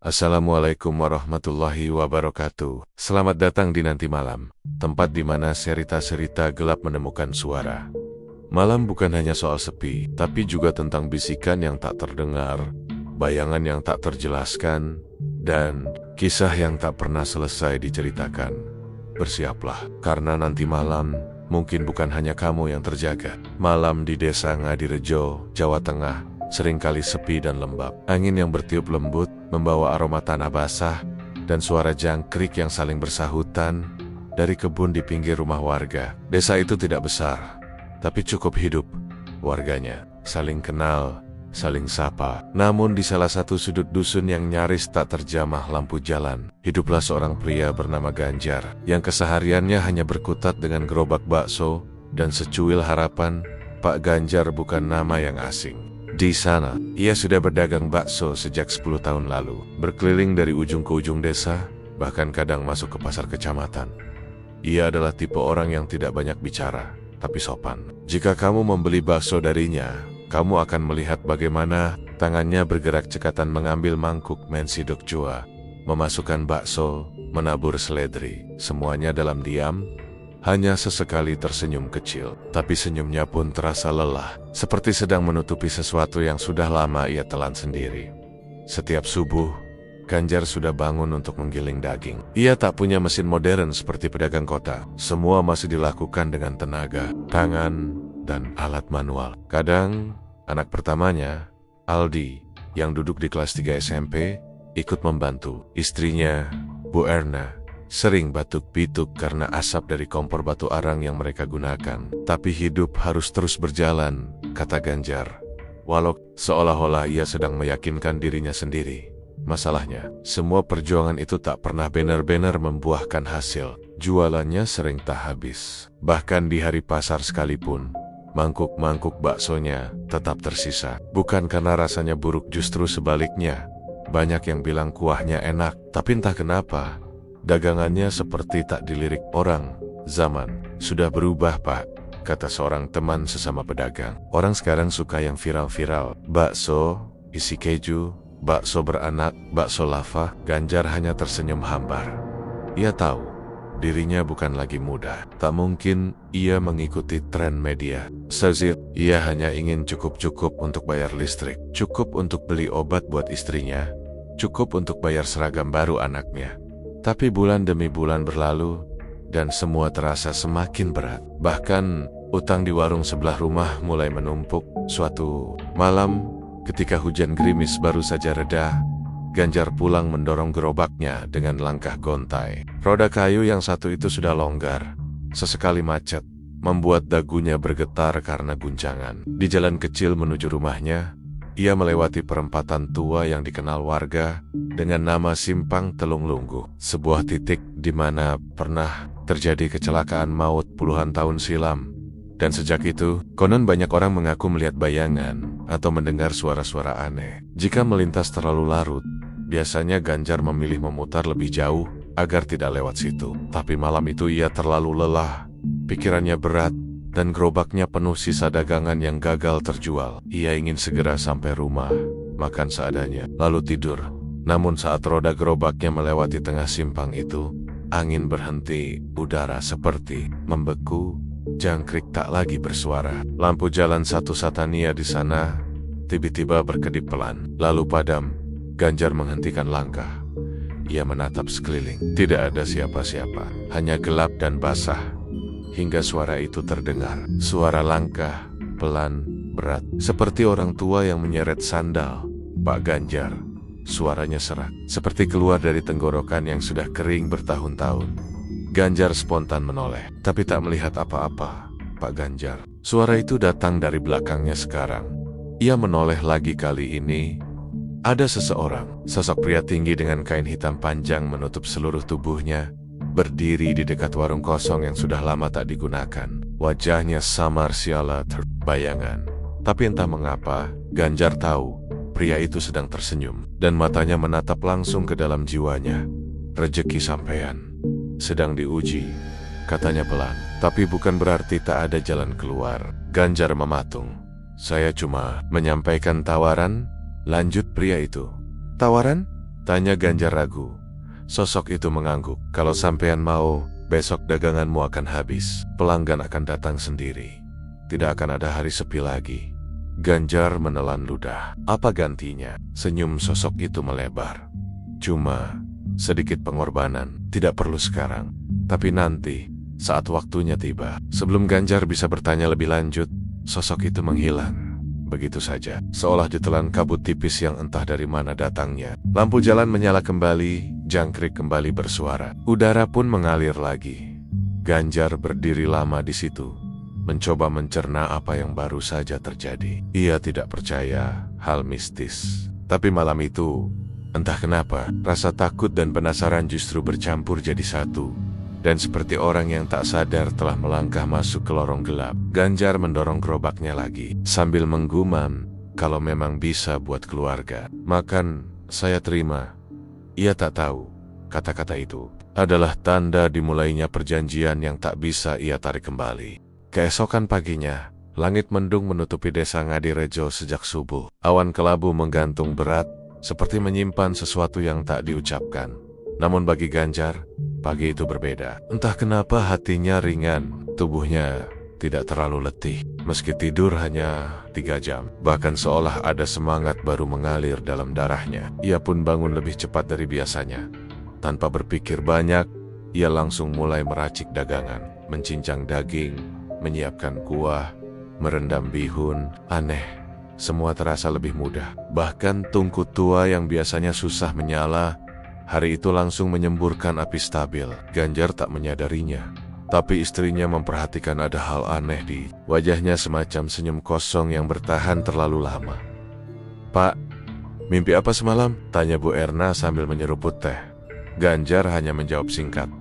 Assalamualaikum warahmatullahi wabarakatuh. Selamat datang di Nanti Malam, tempat di mana cerita-cerita gelap menemukan suara. Malam bukan hanya soal sepi, tapi juga tentang bisikan yang tak terdengar, bayangan yang tak terjelaskan, dan kisah yang tak pernah selesai diceritakan. Bersiaplah, karena nanti malam mungkin bukan hanya kamu yang terjaga. Malam di desa Ngadirejo, Jawa Tengah, seringkali sepi dan lembab. Angin yang bertiup lembut membawa aroma tanah basah dan suara jangkrik yang saling bersahutan dari kebun di pinggir rumah warga. Desa itu tidak besar, tapi cukup hidup. Warganya saling kenal, saling sapa. Namun di salah satu sudut dusun yang nyaris tak terjamah lampu jalan, hiduplah seorang pria bernama Ganjar, yang kesehariannya hanya berkutat dengan gerobak bakso dan secuil harapan. Pak Ganjar bukan nama yang asing. Di sana, ia sudah berdagang bakso sejak 10 tahun lalu, berkeliling dari ujung ke ujung desa, bahkan kadang masuk ke pasar kecamatan. Ia adalah tipe orang yang tidak banyak bicara, tapi sopan. Jika kamu membeli bakso darinya, kamu akan melihat bagaimana tangannya bergerak cekatan mengambil mangkuk mensidok jua, memasukkan bakso, menabur seledri, semuanya dalam diam. Hanya sesekali tersenyum kecil, tapi senyumnya pun terasa lelah, seperti sedang menutupi sesuatu yang sudah lama ia telan sendiri. Setiap subuh, Ganjar sudah bangun untuk menggiling daging. Ia tak punya mesin modern seperti pedagang kota. Semua masih dilakukan dengan tenaga, tangan, dan alat manual. Kadang, anak pertamanya, Aldi, yang duduk di kelas 3 SMP, ikut membantu. Istrinya, Bu Erna, sering batuk-pituk karena asap dari kompor batu arang yang mereka gunakan. Tapi hidup harus terus berjalan, kata Ganjar. Walau seolah-olah ia sedang meyakinkan dirinya sendiri. Masalahnya, semua perjuangan itu tak pernah benar-benar membuahkan hasil. Jualannya sering tak habis. Bahkan di hari pasar sekalipun, mangkuk-mangkuk baksonya tetap tersisa. Bukan karena rasanya buruk, justru sebaliknya. Banyak yang bilang kuahnya enak, tapi entah kenapa dagangannya seperti tak dilirik orang. Zaman sudah berubah, Pak, kata seorang teman sesama pedagang. Orang sekarang suka yang viral-viral. Bakso isi keju, bakso beranak, bakso lava. Ganjar hanya tersenyum hambar. Ia tahu dirinya bukan lagi muda. Tak mungkin ia mengikuti tren media. Sezir, ia hanya ingin cukup-cukup untuk bayar listrik, cukup untuk beli obat buat istrinya, cukup untuk bayar seragam baru anaknya. Tapi bulan demi bulan berlalu, dan semua terasa semakin berat. Bahkan, utang di warung sebelah rumah mulai menumpuk. Suatu malam, ketika hujan gerimis baru saja reda, Ganjar pulang mendorong gerobaknya dengan langkah gontai. Roda kayu yang satu itu sudah longgar, sesekali macet, membuat dagunya bergetar karena guncangan. Di jalan kecil menuju rumahnya, ia melewati perempatan tua yang dikenal warga dengan nama Simpang Telung Lunggu, sebuah titik di mana pernah terjadi kecelakaan maut puluhan tahun silam. Dan sejak itu, konon banyak orang mengaku melihat bayangan atau mendengar suara-suara aneh. Jika melintas terlalu larut, biasanya Ganjar memilih memutar lebih jauh agar tidak lewat situ. Tapi malam itu ia terlalu lelah, pikirannya berat, dan gerobaknya penuh sisa dagangan yang gagal terjual. Ia ingin segera sampai rumah, makan seadanya, lalu tidur. Namun saat roda gerobaknya melewati tengah simpang itu, angin berhenti, udara seperti membeku, jangkrik tak lagi bersuara. Lampu jalan satu Satania di sana tiba-tiba berkedip pelan, lalu padam. Ganjar menghentikan langkah. Ia menatap sekeliling. Tidak ada siapa-siapa, hanya gelap dan basah. Hingga suara itu terdengar. Suara langkah, pelan, berat. Seperti orang tua yang menyeret sandal. Pak Ganjar. Suaranya serak, seperti keluar dari tenggorokan yang sudah kering bertahun-tahun. Ganjar spontan menoleh, tapi tak melihat apa-apa. Pak Ganjar. Suara itu datang dari belakangnya sekarang. Ia menoleh lagi. Kali ini ada seseorang. Sosok pria tinggi dengan kain hitam panjang menutup seluruh tubuhnya, berdiri di dekat warung kosong yang sudah lama tak digunakan. Wajahnya samar siala terbayangan. Tapi entah mengapa, Ganjar tahu pria itu sedang tersenyum, dan matanya menatap langsung ke dalam jiwanya. Rejeki sampean sedang diuji, katanya pelan. Tapi bukan berarti tak ada jalan keluar. Ganjar mematung. Saya cuma menyampaikan tawaran, lanjut pria itu. Tawaran? Tanya Ganjar ragu. Sosok itu mengangguk. Kalau sampean mau, besok daganganmu akan habis. Pelanggan akan datang sendiri. Tidak akan ada hari sepi lagi. Ganjar menelan ludah. Apa gantinya? Senyum sosok itu melebar. Cuma sedikit pengorbanan. Tidak perlu sekarang. Tapi nanti, saat waktunya tiba. Sebelum Ganjar bisa bertanya lebih lanjut, sosok itu menghilang. Begitu saja, seolah ditelan kabut tipis yang entah dari mana datangnya. Lampu jalan menyala kembali, jangkrik kembali bersuara. Udara pun mengalir lagi. Ganjar berdiri lama di situ, mencoba mencerna apa yang baru saja terjadi. Ia tidak percaya hal mistis. Tapi malam itu, entah kenapa, rasa takut dan penasaran justru bercampur jadi satu. Dan seperti orang yang tak sadar telah melangkah masuk ke lorong gelap, Ganjar mendorong gerobaknya lagi, sambil menggumam, kalau memang bisa buat keluarga, makan, saya terima. Ia tak tahu, kata-kata itu adalah tanda dimulainya perjanjian yang tak bisa ia tarik kembali. Keesokan paginya, langit mendung menutupi desa Ngadirejo sejak subuh. Awan kelabu menggantung berat, seperti menyimpan sesuatu yang tak diucapkan. Namun bagi Ganjar, pagi itu berbeda. Entah kenapa hatinya ringan, tubuhnya tidak terlalu letih. Meski tidur hanya 3 jam, bahkan seolah ada semangat baru mengalir dalam darahnya. Ia pun bangun lebih cepat dari biasanya. Tanpa berpikir banyak, ia langsung mulai meracik dagangan, mencincang daging, menyiapkan kuah, merendam bihun. Aneh, semua terasa lebih mudah. Bahkan tungku tua yang biasanya susah menyala, hari itu langsung menyemburkan api stabil. Ganjar tak menyadarinya, tapi istrinya memperhatikan ada hal aneh di wajahnya, semacam senyum kosong yang bertahan terlalu lama. "Pak, mimpi apa semalam?" tanya Bu Erna sambil menyeruput teh. Ganjar hanya menjawab singkat,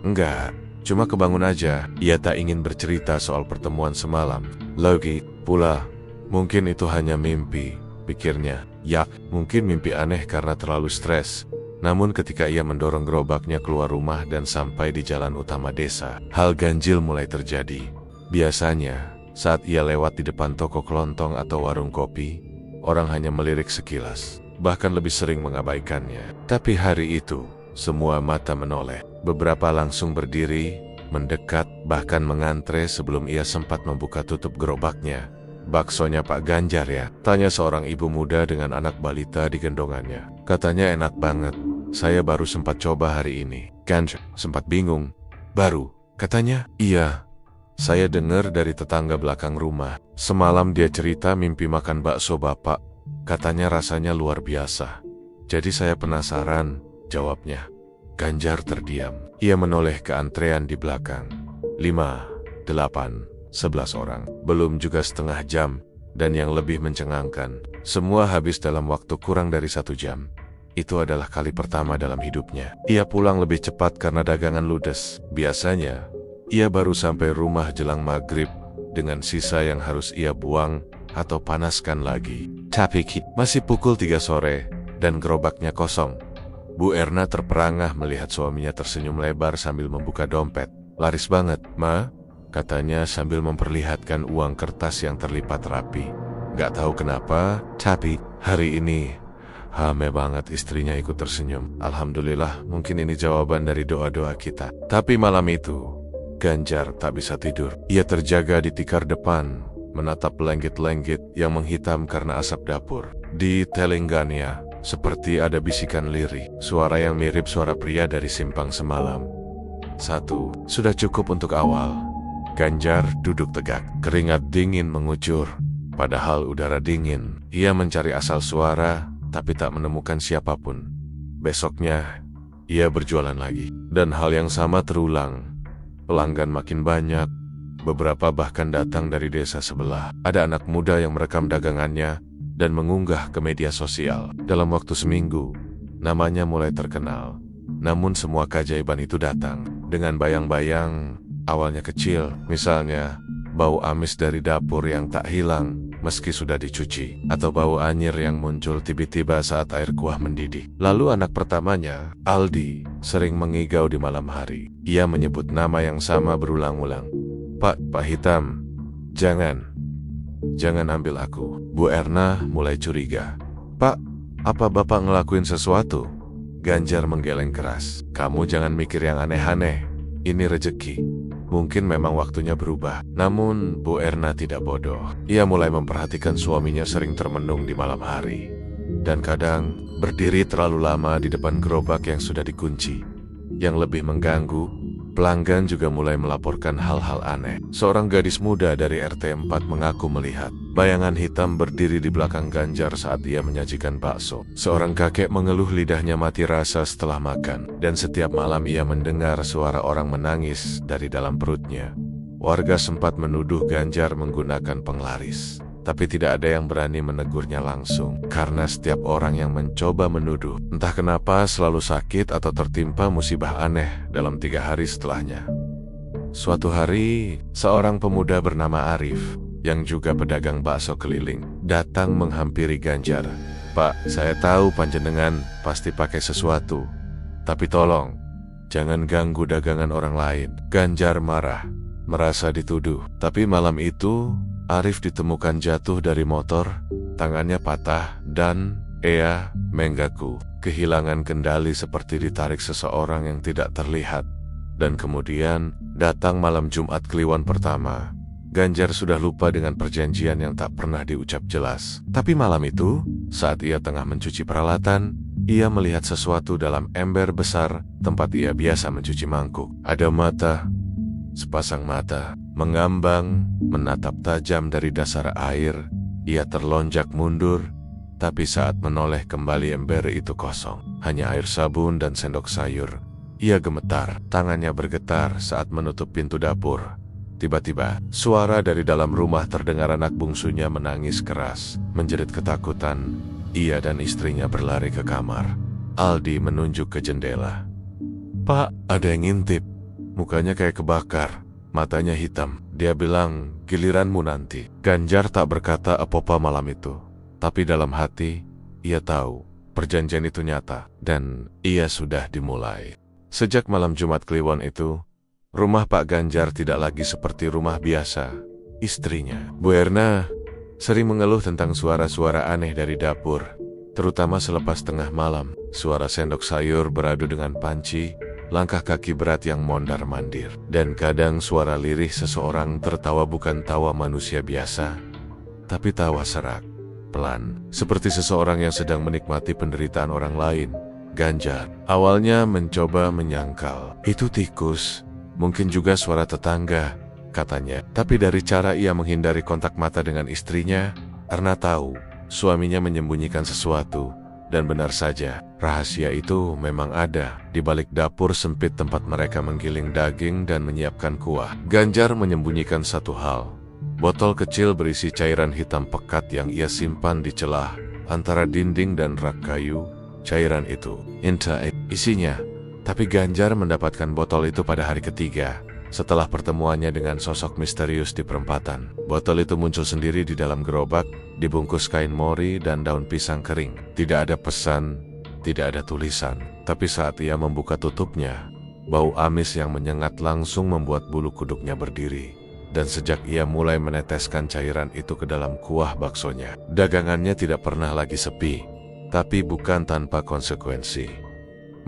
"Enggak, cuma kebangun aja." Ia tak ingin bercerita soal pertemuan semalam. Lagi pula, mungkin itu hanya mimpi, pikirnya. Ya, mungkin mimpi aneh karena terlalu stres. Namun ketika ia mendorong gerobaknya keluar rumah dan sampai di jalan utama desa, hal ganjil mulai terjadi. Biasanya, saat ia lewat di depan toko kelontong atau warung kopi, orang hanya melirik sekilas, bahkan lebih sering mengabaikannya. Tapi hari itu, semua mata menoleh. Beberapa langsung berdiri, mendekat, bahkan mengantre sebelum ia sempat membuka tutup gerobaknya. "Baksonya Pak Ganjar ya?" tanya seorang ibu muda dengan anak balita di gendongannya. Katanya enak banget. "Saya baru sempat coba hari ini." Ganjar sempat bingung. "Baru?" katanya. "Iya. Saya dengar dari tetangga belakang rumah. Semalam dia cerita mimpi makan bakso Bapak. Katanya rasanya luar biasa. Jadi saya penasaran," jawabnya. Ganjar terdiam. Ia menoleh ke antrean di belakang. 5, 8, 11 orang. Belum juga setengah jam. Dan yang lebih mencengangkan, semua habis dalam waktu kurang dari 1 jam. Itu adalah kali pertama dalam hidupnya. Ia pulang lebih cepat karena dagangan ludes. Biasanya, ia baru sampai rumah jelang maghrib dengan sisa yang harus ia buang atau panaskan lagi. Tapi masih pukul 3 sore dan gerobaknya kosong. Bu Erna terperangah melihat suaminya tersenyum lebar sambil membuka dompet. "Laris banget, Ma," katanya sambil memperlihatkan uang kertas yang terlipat rapi. Gak tahu kenapa, tapi hari ini rame banget. Istrinya ikut tersenyum. Alhamdulillah, mungkin ini jawaban dari doa-doa kita. Tapi malam itu, Ganjar tak bisa tidur. Ia terjaga di tikar depan, menatap lenggit-lenggit yang menghitam karena asap dapur. Di telinganya, seperti ada bisikan lirih, suara yang mirip suara pria dari simpang semalam. 1, sudah cukup untuk awal. Ganjar duduk tegak, keringat dingin mengucur. Padahal udara dingin. Ia mencari asal suara, tapi tak menemukan siapapun. Besoknya, ia berjualan lagi. Dan hal yang sama terulang. Pelanggan makin banyak. Beberapa bahkan datang dari desa sebelah. Ada anak muda yang merekam dagangannya dan mengunggah ke media sosial. Dalam waktu seminggu, namanya mulai terkenal. Namun semua keajaiban itu datang dengan bayang-bayang awalnya kecil. Misalnya, bau amis dari dapur yang tak hilang meski sudah dicuci, atau bau anyir yang muncul tiba-tiba saat air kuah mendidih. Lalu anak pertamanya, Aldi, sering mengigau di malam hari. Ia menyebut nama yang sama berulang-ulang. Pak Hitam, jangan ambil aku." Bu Erna mulai curiga. "Pak, apa Bapak ngelakuin sesuatu?" Ganjar menggeleng keras. Kamu jangan mikir yang aneh-aneh. Ini rejeki. Mungkin memang waktunya berubah. Namun Bu Erna tidak bodoh. Ia mulai memperhatikan suaminya sering termenung di malam hari. Dan kadang berdiri terlalu lama di depan gerobak yang sudah dikunci. Yang lebih mengganggu, pelanggan juga mulai melaporkan hal-hal aneh. Seorang gadis muda dari RT 4 mengaku melihat bayangan hitam berdiri di belakang Ganjar saat ia menyajikan bakso. Seorang kakek mengeluh lidahnya mati rasa setelah makan. Dan setiap malam ia mendengar suara orang menangis dari dalam perutnya. Warga sempat menuduh Ganjar menggunakan penglaris. Tapi tidak ada yang berani menegurnya langsung. Karena setiap orang yang mencoba menuduh, entah kenapa selalu sakit atau tertimpa musibah aneh dalam 3 hari setelahnya. Suatu hari, seorang pemuda bernama Arif, yang juga pedagang bakso keliling, datang menghampiri Ganjar. Pak, saya tahu panjenengan pasti pakai sesuatu. Tapi tolong, jangan ganggu dagangan orang lain. Ganjar marah, merasa dituduh. Tapi malam itu, Arif ditemukan jatuh dari motor, tangannya patah, dan mengaku kehilangan kendali seperti ditarik seseorang yang tidak terlihat. Dan kemudian, datang malam Jumat Kliwon pertama. Ganjar sudah lupa dengan perjanjian yang tak pernah diucap jelas. Tapi malam itu, saat ia tengah mencuci peralatan, ia melihat sesuatu dalam ember besar tempat ia biasa mencuci mangkuk. Ada mata, sepasang mata, mengambang, menatap tajam dari dasar air. Ia terlonjak mundur, tapi saat menoleh kembali ember itu kosong. Hanya air sabun dan sendok sayur. Ia gemetar, tangannya bergetar saat menutup pintu dapur. Tiba-tiba, suara dari dalam rumah terdengar anak bungsunya menangis keras. Menjerit ketakutan, ia dan istrinya berlari ke kamar. Aldi menunjuk ke jendela. Pak, ada yang ngintip. Mukanya kayak kebakar. Matanya hitam. Dia bilang, giliranmu nanti. Ganjar tak berkata apa-apa malam itu. Tapi dalam hati, ia tahu perjanjian itu nyata. Dan ia sudah dimulai. Sejak malam Jumat Kliwon itu, rumah Pak Ganjar tidak lagi seperti rumah biasa. Istrinya, Bu Erna, sering mengeluh tentang suara-suara aneh dari dapur. Terutama selepas tengah malam, suara sendok sayur beradu dengan panci, langkah kaki berat yang mondar-mandir, dan kadang suara lirih seseorang tertawa bukan tawa manusia biasa, tapi tawa serak, pelan, seperti seseorang yang sedang menikmati penderitaan orang lain. Ganjar awalnya mencoba menyangkal, itu tikus, mungkin juga suara tetangga, katanya. Tapi dari cara ia menghindari kontak mata dengan istrinya, karena tahu suaminya menyembunyikan sesuatu. Dan benar saja, rahasia itu memang ada di balik dapur sempit tempat mereka menggiling daging dan menyiapkan kuah. Ganjar menyembunyikan satu hal. Botol kecil berisi cairan hitam pekat yang ia simpan di celah antara dinding dan rak kayu. Cairan itu, entah isinya. Tapi Ganjar mendapatkan botol itu pada hari ketiga, setelah pertemuannya dengan sosok misterius di perempatan. Botol itu muncul sendiri di dalam gerobak, dibungkus kain mori dan daun pisang kering. Tidak ada pesan, tidak ada tulisan. Tapi saat ia membuka tutupnya, bau amis yang menyengat langsung membuat bulu kuduknya berdiri. Dan sejak ia mulai meneteskan cairan itu ke dalam kuah baksonya, dagangannya tidak pernah lagi sepi, tapi bukan tanpa konsekuensi.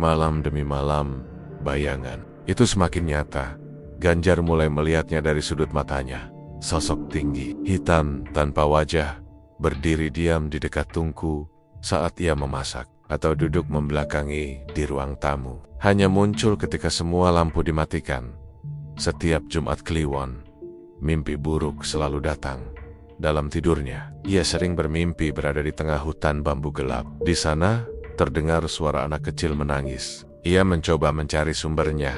Malam demi malam, bayangan itu semakin nyata. Ganjar mulai melihatnya dari sudut matanya. Sosok tinggi, hitam, tanpa wajah, berdiri diam di dekat tungku saat ia memasak atau duduk membelakangi di ruang tamu. Hanya muncul ketika semua lampu dimatikan. Setiap Jumat Kliwon, mimpi buruk selalu datang. Dalam tidurnya, ia sering bermimpi berada di tengah hutan bambu gelap. Di sana, terdengar suara anak kecil menangis. Ia mencoba mencari sumbernya,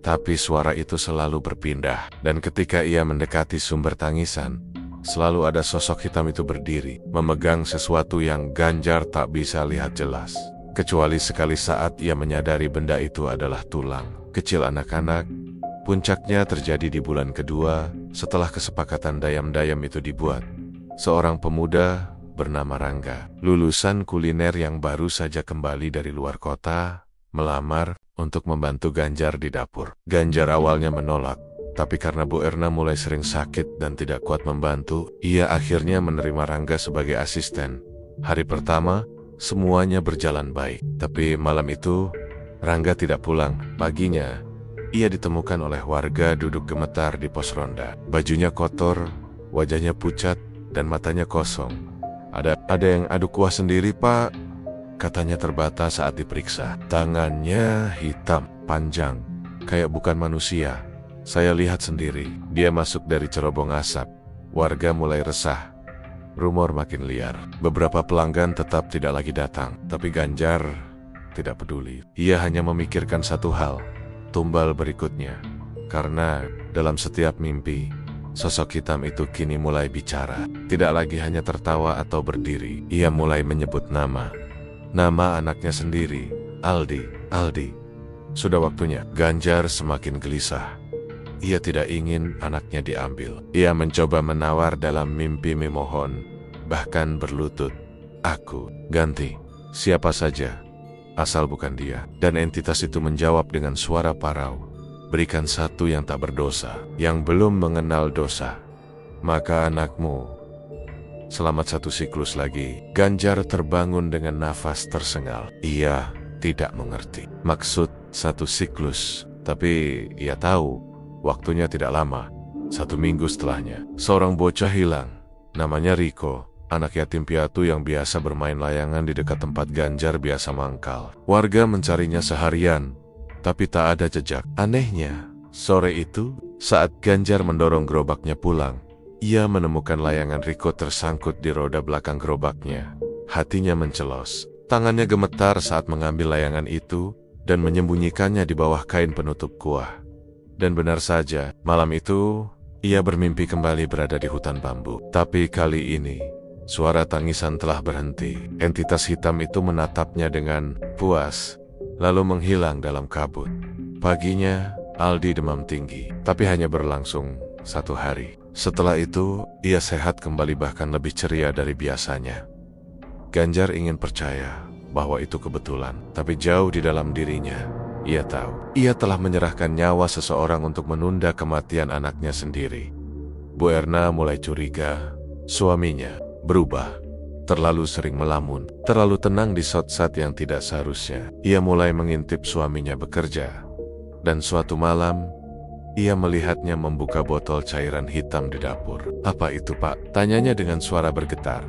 tapi suara itu selalu berpindah. Dan ketika ia mendekati sumber tangisan, selalu ada sosok hitam itu berdiri, memegang sesuatu yang Ganjar tak bisa lihat jelas. Kecuali sekali saat ia menyadari benda itu adalah tulang kecil anak-anak. Puncaknya terjadi di bulan kedua setelah kesepakatan dayam-dayam itu dibuat. Seorang pemuda bernama Rangga, lulusan kuliner yang baru saja kembali dari luar kota, melamar untuk membantu Ganjar di dapur. Ganjar awalnya menolak, tapi karena Bu Erna mulai sering sakit dan tidak kuat membantu, ia akhirnya menerima Rangga sebagai asisten. Hari pertama, semuanya berjalan baik. Tapi malam itu, Rangga tidak pulang. Paginya, ia ditemukan oleh warga duduk gemetar di pos ronda. Bajunya kotor, wajahnya pucat, dan matanya kosong. Ada yang aduk kuah sendiri, Pak, katanya terbata saat diperiksa. Tangannya hitam, panjang, kayak bukan manusia. Saya lihat sendiri, dia masuk dari cerobong asap. Warga mulai resah. Rumor makin liar. Beberapa pelanggan tetap tidak lagi datang, tapi Ganjar tidak peduli. Ia hanya memikirkan satu hal, tumbal berikutnya. Karena dalam setiap mimpi, sosok hitam itu kini mulai bicara. Tidak lagi hanya tertawa atau berdiri. Ia mulai menyebut nama anaknya sendiri, Aldi. Sudah waktunya. Ganjar semakin gelisah. Ia tidak ingin anaknya diambil. Ia mencoba menawar dalam mimpi memohon, bahkan berlutut. Aku ganti siapa saja, asal bukan dia. Dan entitas itu menjawab dengan suara parau, berikan satu yang tak berdosa, yang belum mengenal dosa. Maka anakmu. Selamat satu siklus lagi. Ganjar terbangun dengan nafas tersengal. Ia tidak mengerti maksud satu siklus, tapi ia tahu waktunya tidak lama. 1 minggu setelahnya, seorang bocah hilang. Namanya Riko, anak yatim piatu yang biasa bermain layangan di dekat tempat Ganjar biasa mangkal. Warga mencarinya seharian, tapi tak ada jejak. Anehnya, sore itu, saat Ganjar mendorong gerobaknya pulang, ia menemukan layangan Riko tersangkut di roda belakang gerobaknya. Hatinya mencelos. Tangannya gemetar saat mengambil layangan itu dan menyembunyikannya di bawah kain penutup kuah. Dan benar saja, malam itu, ia bermimpi kembali berada di hutan bambu. Tapi kali ini, suara tangisan telah berhenti. Entitas hitam itu menatapnya dengan puas, lalu menghilang dalam kabut. Paginya, Aldi demam tinggi, tapi hanya berlangsung 1 hari. Setelah itu, ia sehat kembali bahkan lebih ceria dari biasanya. Ganjar ingin percaya bahwa itu kebetulan, tapi jauh di dalam dirinya, ia tahu, ia telah menyerahkan nyawa seseorang untuk menunda kematian anaknya sendiri. Bu Erna mulai curiga, suaminya berubah, terlalu sering melamun, terlalu tenang di saat-saat yang tidak seharusnya. Ia mulai mengintip suaminya bekerja, dan suatu malam, ia melihatnya membuka botol cairan hitam di dapur. Apa itu, Pak? Tanyanya dengan suara bergetar.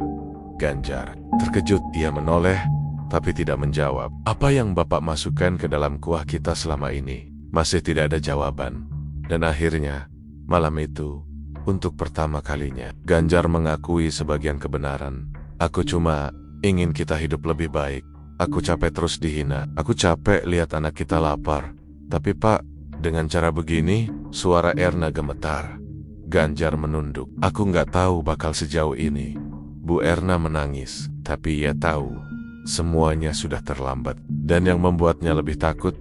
Ganjar terkejut, ia menoleh, tapi tidak menjawab. Apa yang Bapak masukkan ke dalam kuah kita selama ini? Masih tidak ada jawaban. Dan akhirnya, malam itu, untuk pertama kalinya, Ganjar mengakui sebagian kebenaran. Aku cuma ingin kita hidup lebih baik. Aku capek terus dihina. Aku capek lihat anak kita lapar. Tapi Pak, dengan cara begini, suara Erna gemetar. Ganjar menunduk. Aku nggak tahu bakal sejauh ini. Bu Erna menangis, tapi ia tahu semuanya sudah terlambat. Dan yang membuatnya lebih takut,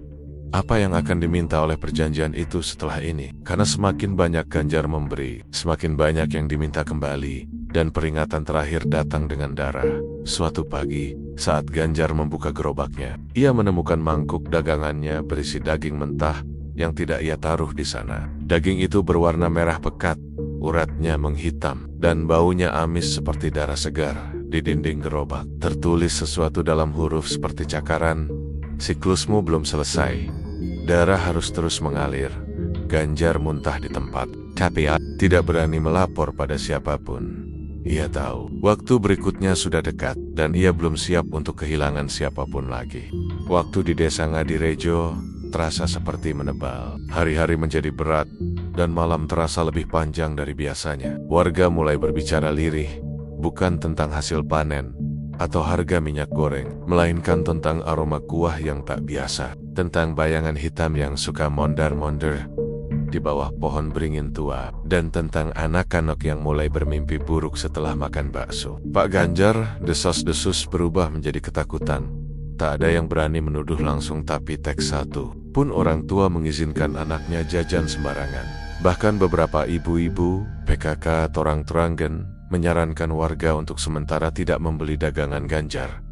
apa yang akan diminta oleh perjanjian itu setelah ini. Karena semakin banyak Ganjar memberi, semakin banyak yang diminta kembali. Dan peringatan terakhir datang dengan darah. Suatu pagi, saat Ganjar membuka gerobaknya, ia menemukan mangkuk dagangannya berisi daging mentah yang tidak ia taruh di sana. Daging itu berwarna merah pekat, uratnya menghitam, dan baunya amis seperti darah segar. Di dinding gerobak tertulis sesuatu dalam huruf seperti cakaran, siklusmu belum selesai, darah harus terus mengalir. Ganjar muntah di tempat, tapi tidak berani melapor pada siapapun. Ia tahu waktu berikutnya sudah dekat, dan ia belum siap untuk kehilangan siapapun lagi. Waktu di desa Ngadirejo terasa seperti menebal. Hari-hari menjadi berat, dan malam terasa lebih panjang dari biasanya. Warga mulai berbicara lirih, bukan tentang hasil panen atau harga minyak goreng, melainkan tentang aroma kuah yang tak biasa, tentang bayangan hitam yang suka mondar-mondir di bawah pohon beringin tua, dan tentang anak-anak yang mulai bermimpi buruk setelah makan bakso. Pak Ganjar, desas-desus berubah menjadi ketakutan. Tak ada yang berani menuduh langsung, tapi teks satu pun orang tua mengizinkan anaknya jajan sembarangan. Bahkan beberapa ibu-ibu, PKK, Torang-Toranggen menyarankan warga untuk sementara tidak membeli dagangan Ganjar.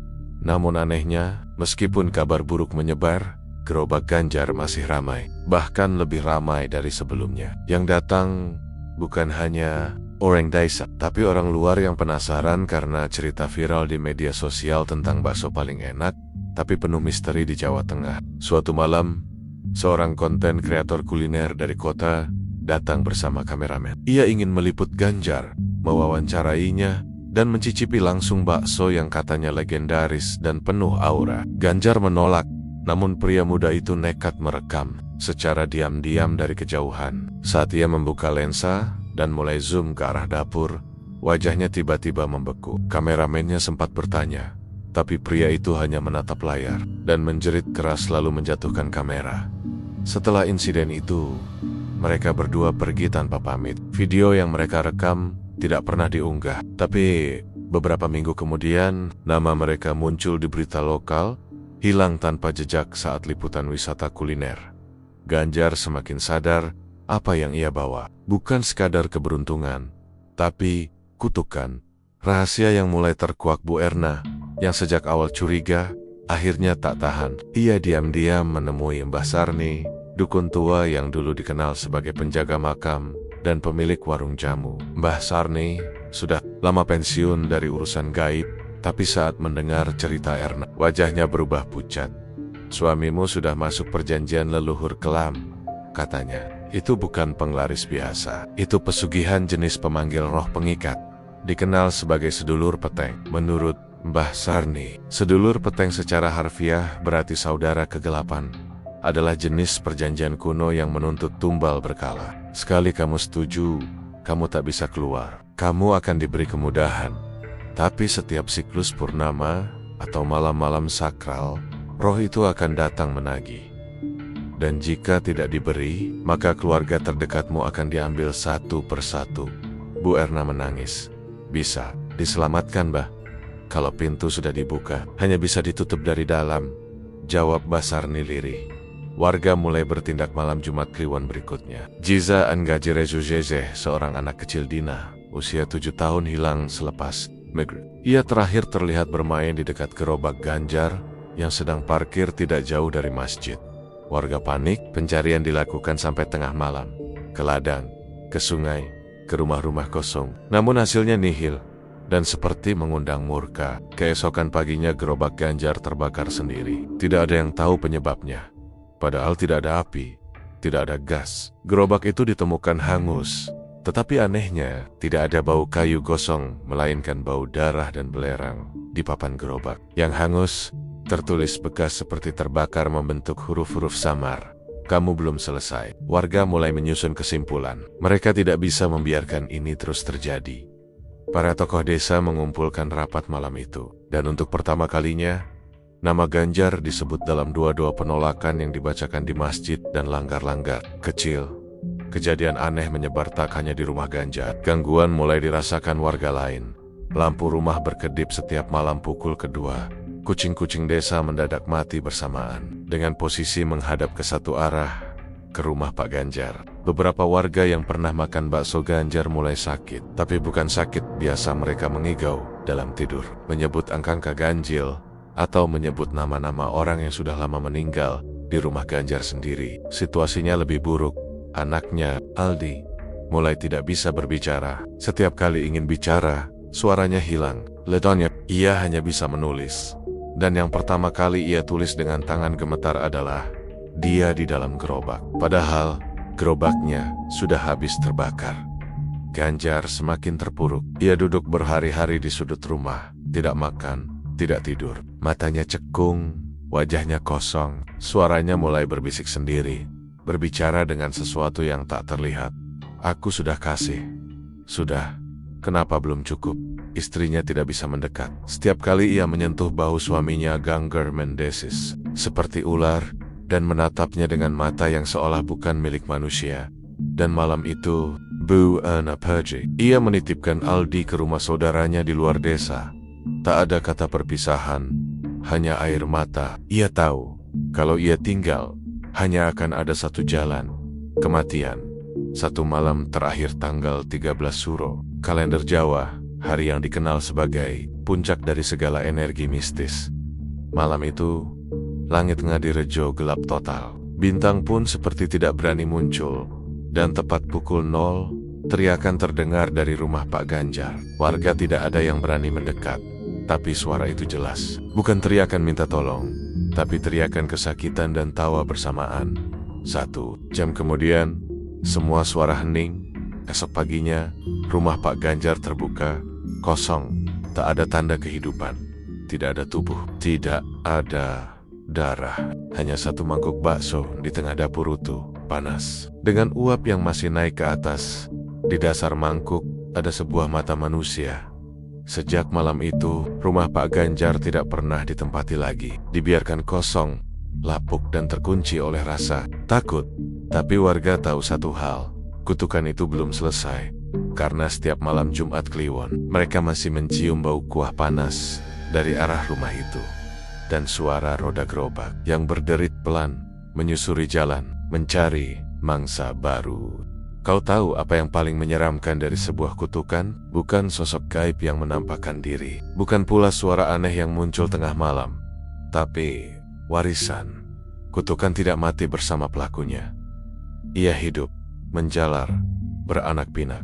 Namun anehnya, meskipun kabar buruk menyebar, gerobak Ganjar masih ramai, bahkan lebih ramai dari sebelumnya. Yang datang bukan hanya orang desa. Tapi orang luar yang penasaran karena cerita viral di media sosial tentang bakso paling enak, tapi penuh misteri di Jawa Tengah. Suatu malam, seorang konten kreator kuliner dari kota datang bersama kameramen. Ia ingin meliput Ganjar, mewawancarainya, dan mencicipi langsung bakso yang katanya legendaris dan penuh aura. Ganjar menolak, namun pria muda itu nekat merekam secara diam-diam dari kejauhan. Saat ia membuka lensa dan mulai zoom ke arah dapur, wajahnya tiba-tiba membeku. Kameramennya sempat bertanya, tapi pria itu hanya menatap layar dan menjerit keras lalu menjatuhkan kamera. Setelah insiden itu, mereka berdua pergi tanpa pamit. Video yang mereka rekam tidak pernah diunggah, tapi beberapa minggu kemudian nama mereka muncul di berita lokal, hilang tanpa jejak saat liputan wisata kuliner. Ganjar semakin sadar apa yang ia bawa bukan sekadar keberuntungan, tapi kutukan. Rahasia yang mulai terkuak Bu Erna, yang sejak awal curiga, akhirnya tak tahan. Ia diam-diam menemui Mbah Sarni, dukun tua yang dulu dikenal sebagai penjaga makam dan pemilik warung jamu. Mbah Sarni sudah lama pensiun dari urusan gaib, tapi saat mendengar cerita Erna, wajahnya berubah pucat. Suamimu sudah masuk perjanjian leluhur kelam, katanya. Itu bukan penglaris biasa, itu pesugihan jenis pemanggil roh pengikat, dikenal sebagai sedulur peteng. Menurut Mbah Sarni, sedulur peteng secara harfiah berarti saudara kegelapan, adalah jenis perjanjian kuno yang menuntut tumbal berkala. Sekali kamu setuju, kamu tak bisa keluar. Kamu akan diberi kemudahan. Tapi setiap siklus purnama atau malam-malam sakral, roh itu akan datang menagih. Dan jika tidak diberi, maka keluarga terdekatmu akan diambil satu persatu. Bu Erna menangis. Bisa diselamatkan, Mbah. Kalau pintu sudah dibuka, hanya bisa ditutup dari dalam, jawab Mbah Sarni lirih. Warga mulai bertindak malam Jumat Kliwon berikutnya. Jiza Angajirezuzeze, seorang anak kecil Dina, usia 7 tahun hilang selepas maghrib. Ia terakhir terlihat bermain di dekat gerobak Ganjar yang sedang parkir tidak jauh dari masjid. Warga panik, pencarian dilakukan sampai tengah malam. Ke ladang, ke sungai, ke rumah-rumah kosong. Namun hasilnya nihil. Dan seperti mengundang murka, keesokan paginya gerobak Ganjar terbakar sendiri. Tidak ada yang tahu penyebabnya. Padahal tidak ada api, tidak ada gas. Gerobak itu ditemukan hangus. Tetapi anehnya, tidak ada bau kayu gosong, melainkan bau darah dan belerang di papan gerobak. Yang hangus, tertulis bekas seperti terbakar membentuk huruf-huruf samar. Kamu belum selesai. Warga mulai menyusun kesimpulan. Mereka tidak bisa membiarkan ini terus terjadi. Para tokoh desa mengumpulkan rapat malam itu. Dan untuk pertama kalinya, nama Ganjar disebut dalam doa-doa penolakan yang dibacakan di masjid dan langgar-langgar kecil. Kejadian aneh menyebar tak hanya di rumah Ganjar. Gangguan mulai dirasakan warga lain. Lampu rumah berkedip setiap malam pukul kedua. Kucing-kucing desa mendadak mati bersamaan. Dengan posisi menghadap ke satu arah, ke rumah Pak Ganjar. Beberapa warga yang pernah makan bakso Ganjar mulai sakit. Tapi bukan sakit biasa, mereka mengigau dalam tidur. Menyebut angka ganjil, atau menyebut nama-nama orang yang sudah lama meninggal di rumah Ganjar sendiri. Situasinya lebih buruk. Anaknya, Aldi, mulai tidak bisa berbicara. Setiap kali ingin bicara, suaranya hilang. Letanya, ia hanya bisa menulis. Dan yang pertama kali ia tulis dengan tangan gemetar adalah dia di dalam gerobak. Padahal gerobaknya sudah habis terbakar. Ganjar semakin terpuruk. Ia duduk berhari-hari di sudut rumah, tidak makan, tidak tidur. Matanya cekung, wajahnya kosong. Suaranya mulai berbisik sendiri, berbicara dengan sesuatu yang tak terlihat. Aku sudah kasih. Sudah. Kenapa belum cukup? Istrinya tidak bisa mendekat. Setiap kali ia menyentuh bahu suaminya, Ganggar Mendesis, seperti ular, dan menatapnya dengan mata yang seolah bukan milik manusia. Dan malam itu, Bu Erna pergi. Ia menitipkan Aldi ke rumah saudaranya di luar desa. Tak ada kata perpisahan, hanya air mata. Ia tahu, kalau ia tinggal, hanya akan ada satu jalan, kematian. Satu malam terakhir tanggal 13 Suro, kalender Jawa, hari yang dikenal sebagai puncak dari segala energi mistis. Malam itu, langit Ngadirejo gelap total. Bintang pun seperti tidak berani muncul. Dan tepat pukul 0, Teriakan terdengar dari rumah Pak Ganjar. Warga tidak ada yang berani mendekat. Tapi suara itu jelas. Bukan teriakan minta tolong, tapi teriakan kesakitan dan tawa bersamaan. 1 jam kemudian, semua suara hening. Esok paginya, rumah Pak Ganjar terbuka, kosong. Tak ada tanda kehidupan. Tidak ada tubuh. Tidak ada darah. Hanya satu mangkuk bakso di tengah dapur utuh, panas. Dengan uap yang masih naik ke atas. Di dasar mangkuk ada sebuah mata manusia. Sejak malam itu, rumah Pak Ganjar tidak pernah ditempati lagi. Dibiarkan kosong, lapuk dan terkunci oleh rasa takut. Tapi warga tahu satu hal, kutukan itu belum selesai. Karena setiap malam Jumat Kliwon, mereka masih mencium bau kuah panas dari arah rumah itu. Dan suara roda gerobak yang berderit pelan, menyusuri jalan, mencari mangsa baru. Kau tahu apa yang paling menyeramkan dari sebuah kutukan? Bukan sosok gaib yang menampakkan diri. Bukan pula suara aneh yang muncul tengah malam. Tapi warisan. Kutukan tidak mati bersama pelakunya. Ia hidup, menjalar, beranak pinak.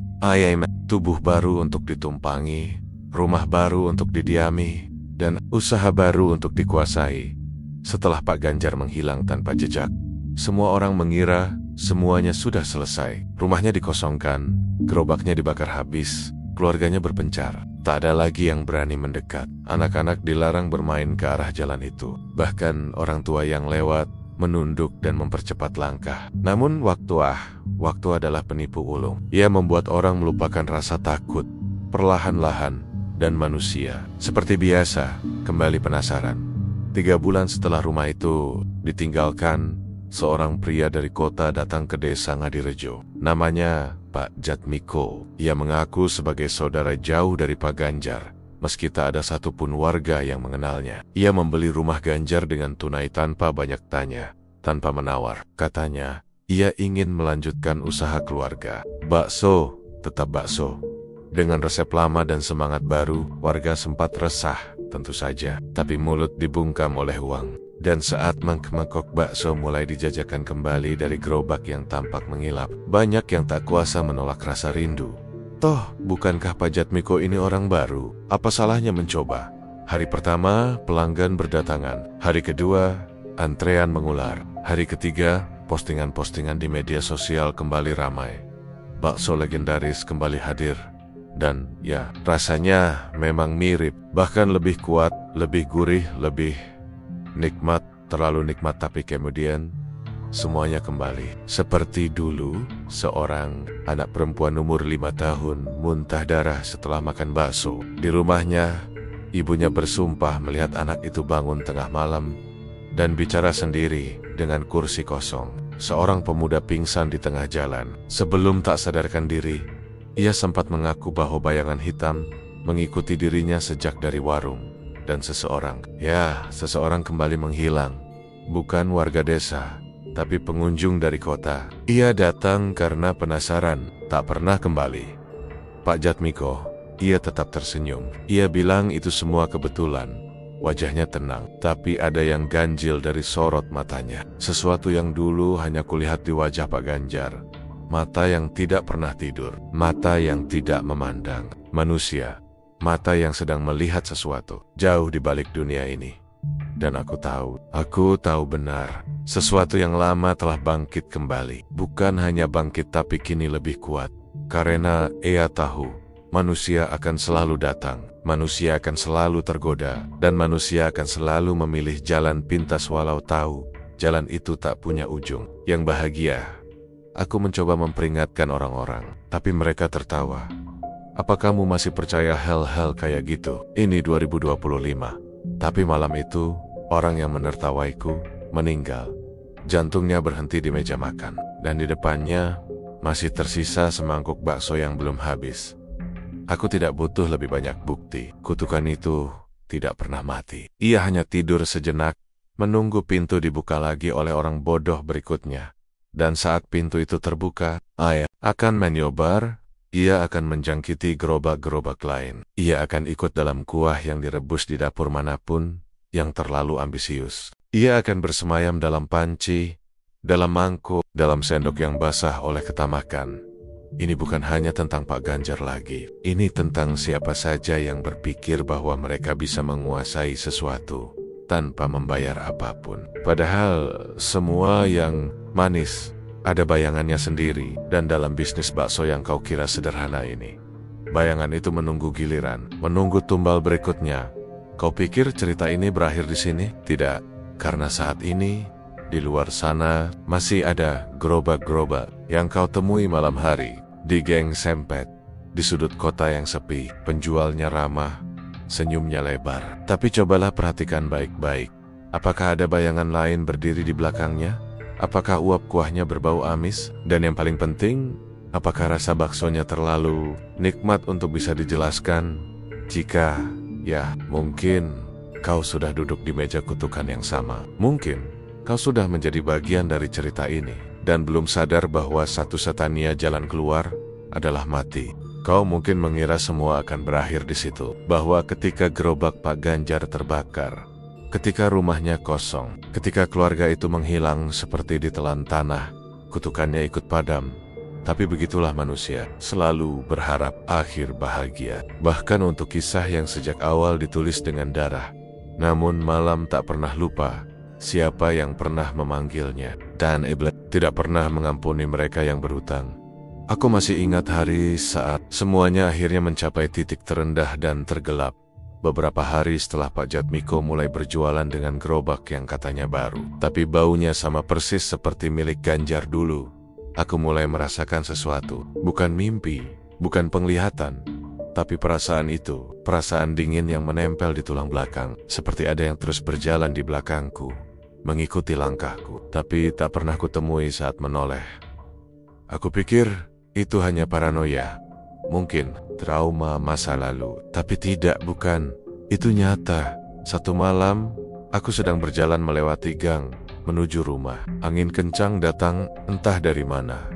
Tubuh baru untuk ditumpangi, rumah baru untuk didiami, dan usaha baru untuk dikuasai. Setelah Pak Ganjar menghilang tanpa jejak, semua orang mengira semuanya sudah selesai. Rumahnya dikosongkan, gerobaknya dibakar habis, keluarganya berpencar. Tak ada lagi yang berani mendekat. Anak-anak dilarang bermain ke arah jalan itu. Bahkan orang tua yang lewat menunduk dan mempercepat langkah. Namun waktu adalah penipu ulung. Ia membuat orang melupakan rasa takut, perlahan-lahan, dan manusia. Seperti biasa, kembali penasaran. 3 bulan setelah rumah itu ditinggalkan, seorang pria dari kota datang ke desa Ngadirejo. Namanya Pak Jatmiko. Ia mengaku sebagai saudara jauh dari Pak Ganjar, meski tak ada satupun warga yang mengenalnya. Ia membeli rumah Ganjar dengan tunai tanpa banyak tanya, tanpa menawar. Katanya, ia ingin melanjutkan usaha keluarga. Bakso, tetap bakso. Dengan resep lama dan semangat baru, warga sempat resah, tentu saja. Tapi mulut dibungkam oleh uang. Dan saat mangkok bakso mulai dijajakan kembali dari gerobak yang tampak mengilap, banyak yang tak kuasa menolak rasa rindu. Toh, bukankah Pak Jatmiko ini orang baru? Apa salahnya mencoba? Hari pertama, pelanggan berdatangan. Hari kedua, antrean mengular. Hari ketiga, postingan-postingan di media sosial kembali ramai. Bakso legendaris kembali hadir. Dan ya, rasanya memang mirip. Bahkan lebih kuat, lebih gurih, lebih nikmat, terlalu nikmat. Tapi kemudian semuanya kembali seperti dulu. Seorang anak perempuan umur 5 tahun muntah darah setelah makan bakso. Di rumahnya, ibunya bersumpah melihat anak itu bangun tengah malam dan bicara sendiri dengan kursi kosong. Seorang pemuda pingsan di tengah jalan. Sebelum tak sadarkan diri, ia sempat mengaku bahwa bayangan hitam mengikuti dirinya sejak dari warung. Dan seseorang kembali menghilang. Bukan warga desa, tapi pengunjung dari kota. Ia datang karena penasaran, tak pernah kembali. Pak Jatmiko, ia tetap tersenyum. Ia bilang itu semua kebetulan. Wajahnya tenang, tapi ada yang ganjil dari sorot matanya. Sesuatu yang dulu hanya kulihat di wajah Pak Ganjar. Mata yang tidak pernah tidur, mata yang tidak memandang manusia. Mata yang sedang melihat sesuatu jauh di balik dunia ini. Dan aku tahu benar, sesuatu yang lama telah bangkit kembali. Bukan hanya bangkit tapi kini lebih kuat. Karena ia tahu, manusia akan selalu datang, manusia akan selalu tergoda, dan manusia akan selalu memilih jalan pintas walau tahu jalan itu tak punya ujung. Yang bahagia, aku mencoba memperingatkan orang-orang, tapi mereka tertawa. Apa kamu masih percaya hal-hal kayak gitu? Ini 2025. Tapi malam itu, orang yang menertawaiku meninggal. Jantungnya berhenti di meja makan. Dan di depannya, masih tersisa semangkuk bakso yang belum habis. Aku tidak butuh lebih banyak bukti. Kutukan itu tidak pernah mati. Ia hanya tidur sejenak, menunggu pintu dibuka lagi oleh orang bodoh berikutnya. Dan saat pintu itu terbuka, ia akan menyobar. Ia akan menjangkiti gerobak-gerobak lain. Ia akan ikut dalam kuah yang direbus di dapur manapun yang terlalu ambisius. Ia akan bersemayam dalam panci, dalam mangkuk, dalam sendok yang basah oleh ketamakan. Ini bukan hanya tentang Pak Ganjar lagi. Ini tentang siapa saja yang berpikir bahwa mereka bisa menguasai sesuatu tanpa membayar apapun. Padahal semua yang manis ada bayangannya sendiri, dan dalam bisnis bakso yang kau kira sederhana ini, bayangan itu menunggu giliran, menunggu tumbal berikutnya. Kau pikir cerita ini berakhir di sini? Tidak, karena saat ini di luar sana masih ada gerobak-gerobak yang kau temui malam hari di geng sempet, di sudut kota yang sepi. Penjualnya ramah, senyumnya lebar. Tapi cobalah perhatikan baik-baik. Apakah ada bayangan lain berdiri di belakangnya? Apakah uap kuahnya berbau amis? Dan yang paling penting, apakah rasa baksonya terlalu nikmat untuk bisa dijelaskan? Jika ya, mungkin kau sudah duduk di meja kutukan yang sama. Mungkin kau sudah menjadi bagian dari cerita ini dan belum sadar bahwa satu-satunya jalan keluar adalah mati. Kau mungkin mengira semua akan berakhir di situ, bahwa ketika gerobak Pak Ganjar terbakar, ketika rumahnya kosong, ketika keluarga itu menghilang seperti ditelan tanah, kutukannya ikut padam. Tapi begitulah manusia, selalu berharap akhir bahagia. Bahkan untuk kisah yang sejak awal ditulis dengan darah. Namun malam tak pernah lupa siapa yang pernah memanggilnya. Dan iblis tidak pernah mengampuni mereka yang berhutang. Aku masih ingat hari saat semuanya akhirnya mencapai titik terendah dan tergelap. Beberapa hari setelah Pak Jatmiko mulai berjualan dengan gerobak yang katanya baru, tapi baunya sama persis seperti milik Ganjar dulu. Aku mulai merasakan sesuatu, bukan mimpi, bukan penglihatan, tapi perasaan itu, perasaan dingin yang menempel di tulang belakang, seperti ada yang terus berjalan di belakangku, mengikuti langkahku, tapi tak pernah kutemui saat menoleh. Aku pikir itu hanya paranoia, mungkin trauma masa lalu, tapi tidak, bukan. Itu nyata. Satu malam, aku sedang berjalan melewati gang, menuju rumah. Angin kencang datang entah dari mana.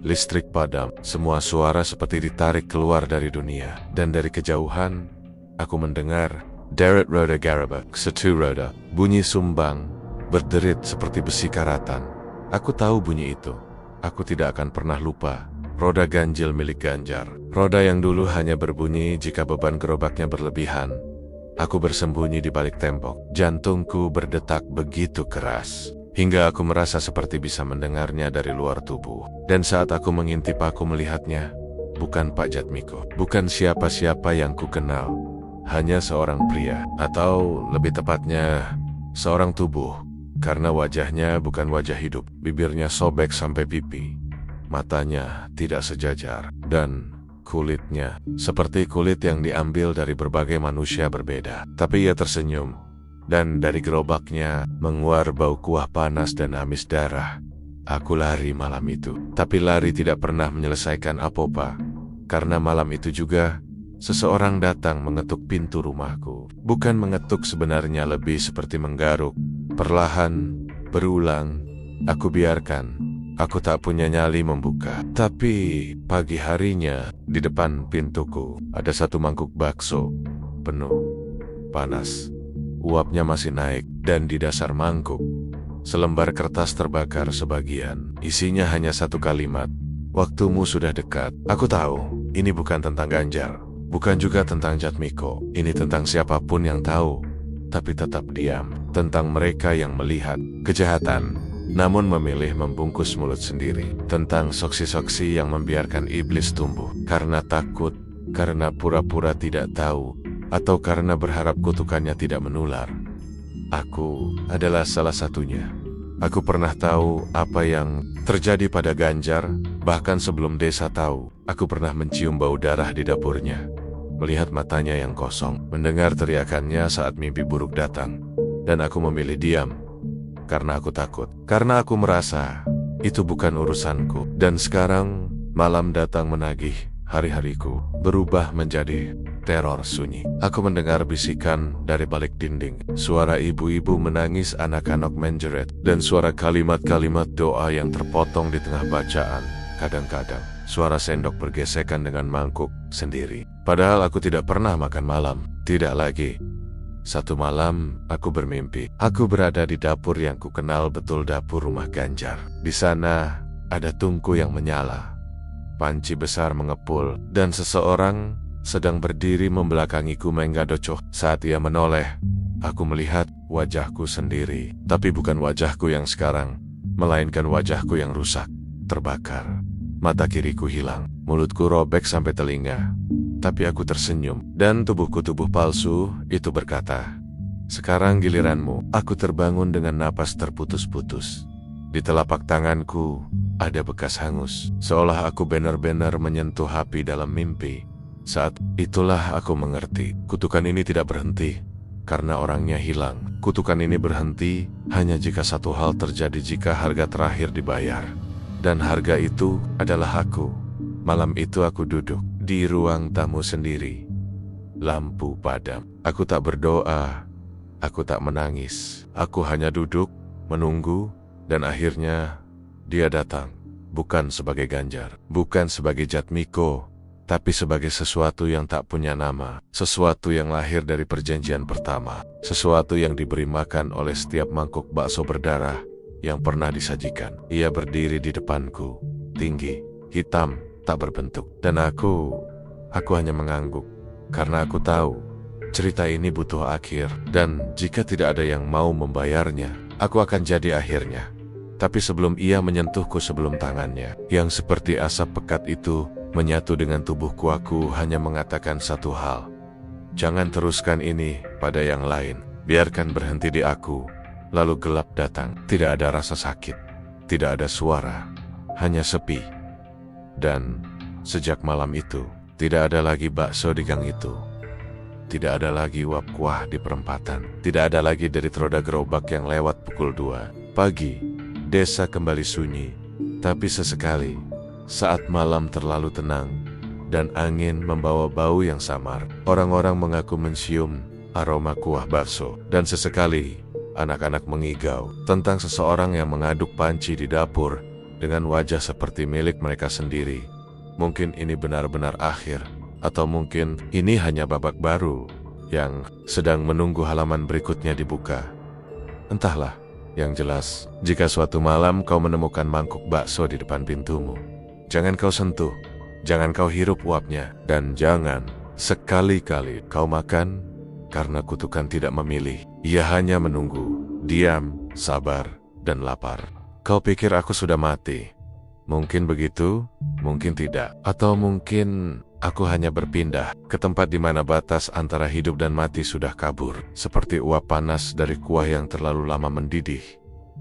Listrik padam, semua suara seperti ditarik keluar dari dunia. Dan dari kejauhan, aku mendengar Deret roda garabak, setu roda, bunyi sumbang, berderit seperti besi karatan. Aku tahu bunyi itu. Aku tidak akan pernah lupa. Roda ganjil milik Ganjar. Roda yang dulu hanya berbunyi jika beban gerobaknya berlebihan. Aku bersembunyi di balik tembok. Jantungku berdetak begitu keras, hingga aku merasa seperti bisa mendengarnya dari luar tubuh. Dan saat aku mengintip, aku melihatnya. Bukan Pak Jatmiko. Bukan siapa-siapa yang ku kenal. Hanya seorang pria. Atau lebih tepatnya, seorang tubuh. Karena wajahnya bukan wajah hidup. Bibirnya sobek sampai pipi. Matanya tidak sejajar, dan kulitnya seperti kulit yang diambil dari berbagai manusia berbeda. Tapi ia tersenyum, dan dari gerobaknya menguar bau kuah panas dan amis darah. Aku lari malam itu, tapi lari tidak pernah menyelesaikan apa-apa. Karena malam itu juga, seseorang datang mengetuk pintu rumahku. Bukan mengetuk sebenarnya, lebih seperti menggaruk. Perlahan, berulang, aku biarkan. Aku tak punya nyali membuka. Tapi pagi harinya, di depan pintuku, ada satu mangkuk bakso, penuh, panas. Uapnya masih naik, dan di dasar mangkuk, selembar kertas terbakar sebagian. Isinya hanya satu kalimat, "Waktumu sudah dekat." Aku tahu, ini bukan tentang Ganjar, bukan juga tentang Jatmiko. Ini tentang siapapun yang tahu, tapi tetap diam. Tentang mereka yang melihat kejahatan, namun memilih membungkus mulut sendiri. Tentang soksi-soksi yang membiarkan iblis tumbuh karena takut, karena pura-pura tidak tahu, atau karena berharap kutukannya tidak menular. Aku adalah salah satunya. Aku pernah tahu apa yang terjadi pada Ganjar, bahkan sebelum desa tahu. Aku pernah mencium bau darah di dapurnya, melihat matanya yang kosong, mendengar teriakannya saat mimpi buruk datang. Dan aku memilih diam. Karena aku takut, karena aku merasa itu bukan urusanku. Dan sekarang malam datang menagih. Hari-hariku berubah menjadi teror sunyi. Aku mendengar bisikan dari balik dinding, suara ibu-ibu menangis, anak-anak menjerit, dan suara kalimat-kalimat doa yang terpotong di tengah bacaan. Kadang-kadang suara sendok bergesekan dengan mangkuk sendiri. Padahal aku tidak pernah makan malam. Tidak lagi. Satu malam, aku bermimpi. Aku berada di dapur yang kukenal betul, dapur rumah Ganjar. Di sana, ada tungku yang menyala. panci besar mengepul, dan seseorang sedang berdiri membelakangiku menggadocoh. Saat ia menoleh, aku melihat wajahku sendiri. Tapi bukan wajahku yang sekarang, melainkan wajahku yang rusak, terbakar. Mata kiriku hilang, mulutku robek sampai telinga. Tapi aku tersenyum, dan tubuhku tubuh palsu itu berkata, "Sekarang giliranmu." Aku terbangun dengan napas terputus-putus. Di telapak tanganku ada bekas hangus, seolah aku benar-benar menyentuh api dalam mimpi. Saat itulah aku mengerti, kutukan ini tidak berhenti karena orangnya hilang. Kutukan ini berhenti hanya jika satu hal terjadi, jika harga terakhir dibayar. Dan harga itu adalah aku. Malam itu aku duduk di ruang tamu sendiri. Lampu padam. Aku tak berdoa, aku tak menangis. Aku hanya duduk, menunggu, dan akhirnya dia datang. Bukan sebagai Ganjar, bukan sebagai Jatmiko, tapi sebagai sesuatu yang tak punya nama. Sesuatu yang lahir dari perjanjian pertama. Sesuatu yang diberi makan oleh setiap mangkuk bakso berdarah yang pernah disajikan. Ia berdiri di depanku, tinggi, hitam, tak berbentuk. Dan aku hanya mengangguk. Karena aku tahu, cerita ini butuh akhir. Dan jika tidak ada yang mau membayarnya, aku akan jadi akhirnya. Tapi sebelum ia menyentuhku, sebelum tangannya yang seperti asap pekat itu menyatu dengan tubuhku, aku hanya mengatakan satu hal. Jangan teruskan ini pada yang lain. Biarkan berhenti di aku. Lalu gelap datang. Tidak ada rasa sakit. Tidak ada suara. Hanya sepi. Dan sejak malam itu, tidak ada lagi bakso di gang itu. Tidak ada lagi uap kuah di perempatan. Tidak ada lagi derit roda gerobak yang lewat pukul 2 pagi. Desa kembali sunyi. Tapi sesekali, saat malam terlalu tenang dan angin membawa bau yang samar, orang-orang mengaku mencium aroma kuah bakso. Dan sesekali, anak-anak mengigau tentang seseorang yang mengaduk panci di dapur dengan wajah seperti milik mereka sendiri. Mungkin ini benar-benar akhir, atau mungkin ini hanya babak baru yang sedang menunggu halaman berikutnya dibuka. Entahlah. Yang jelas, jika suatu malam kau menemukan mangkuk bakso di depan pintumu, jangan kau sentuh, jangan kau hirup uapnya, dan jangan sekali-kali kau makan, karena kutukan tidak memilih. Ia hanya menunggu, diam, sabar, dan lapar. Kau pikir aku sudah mati? Mungkin begitu, mungkin tidak. Atau mungkin aku hanya berpindah ke tempat di mana batas antara hidup dan mati sudah kabur, seperti uap panas dari kuah yang terlalu lama mendidih.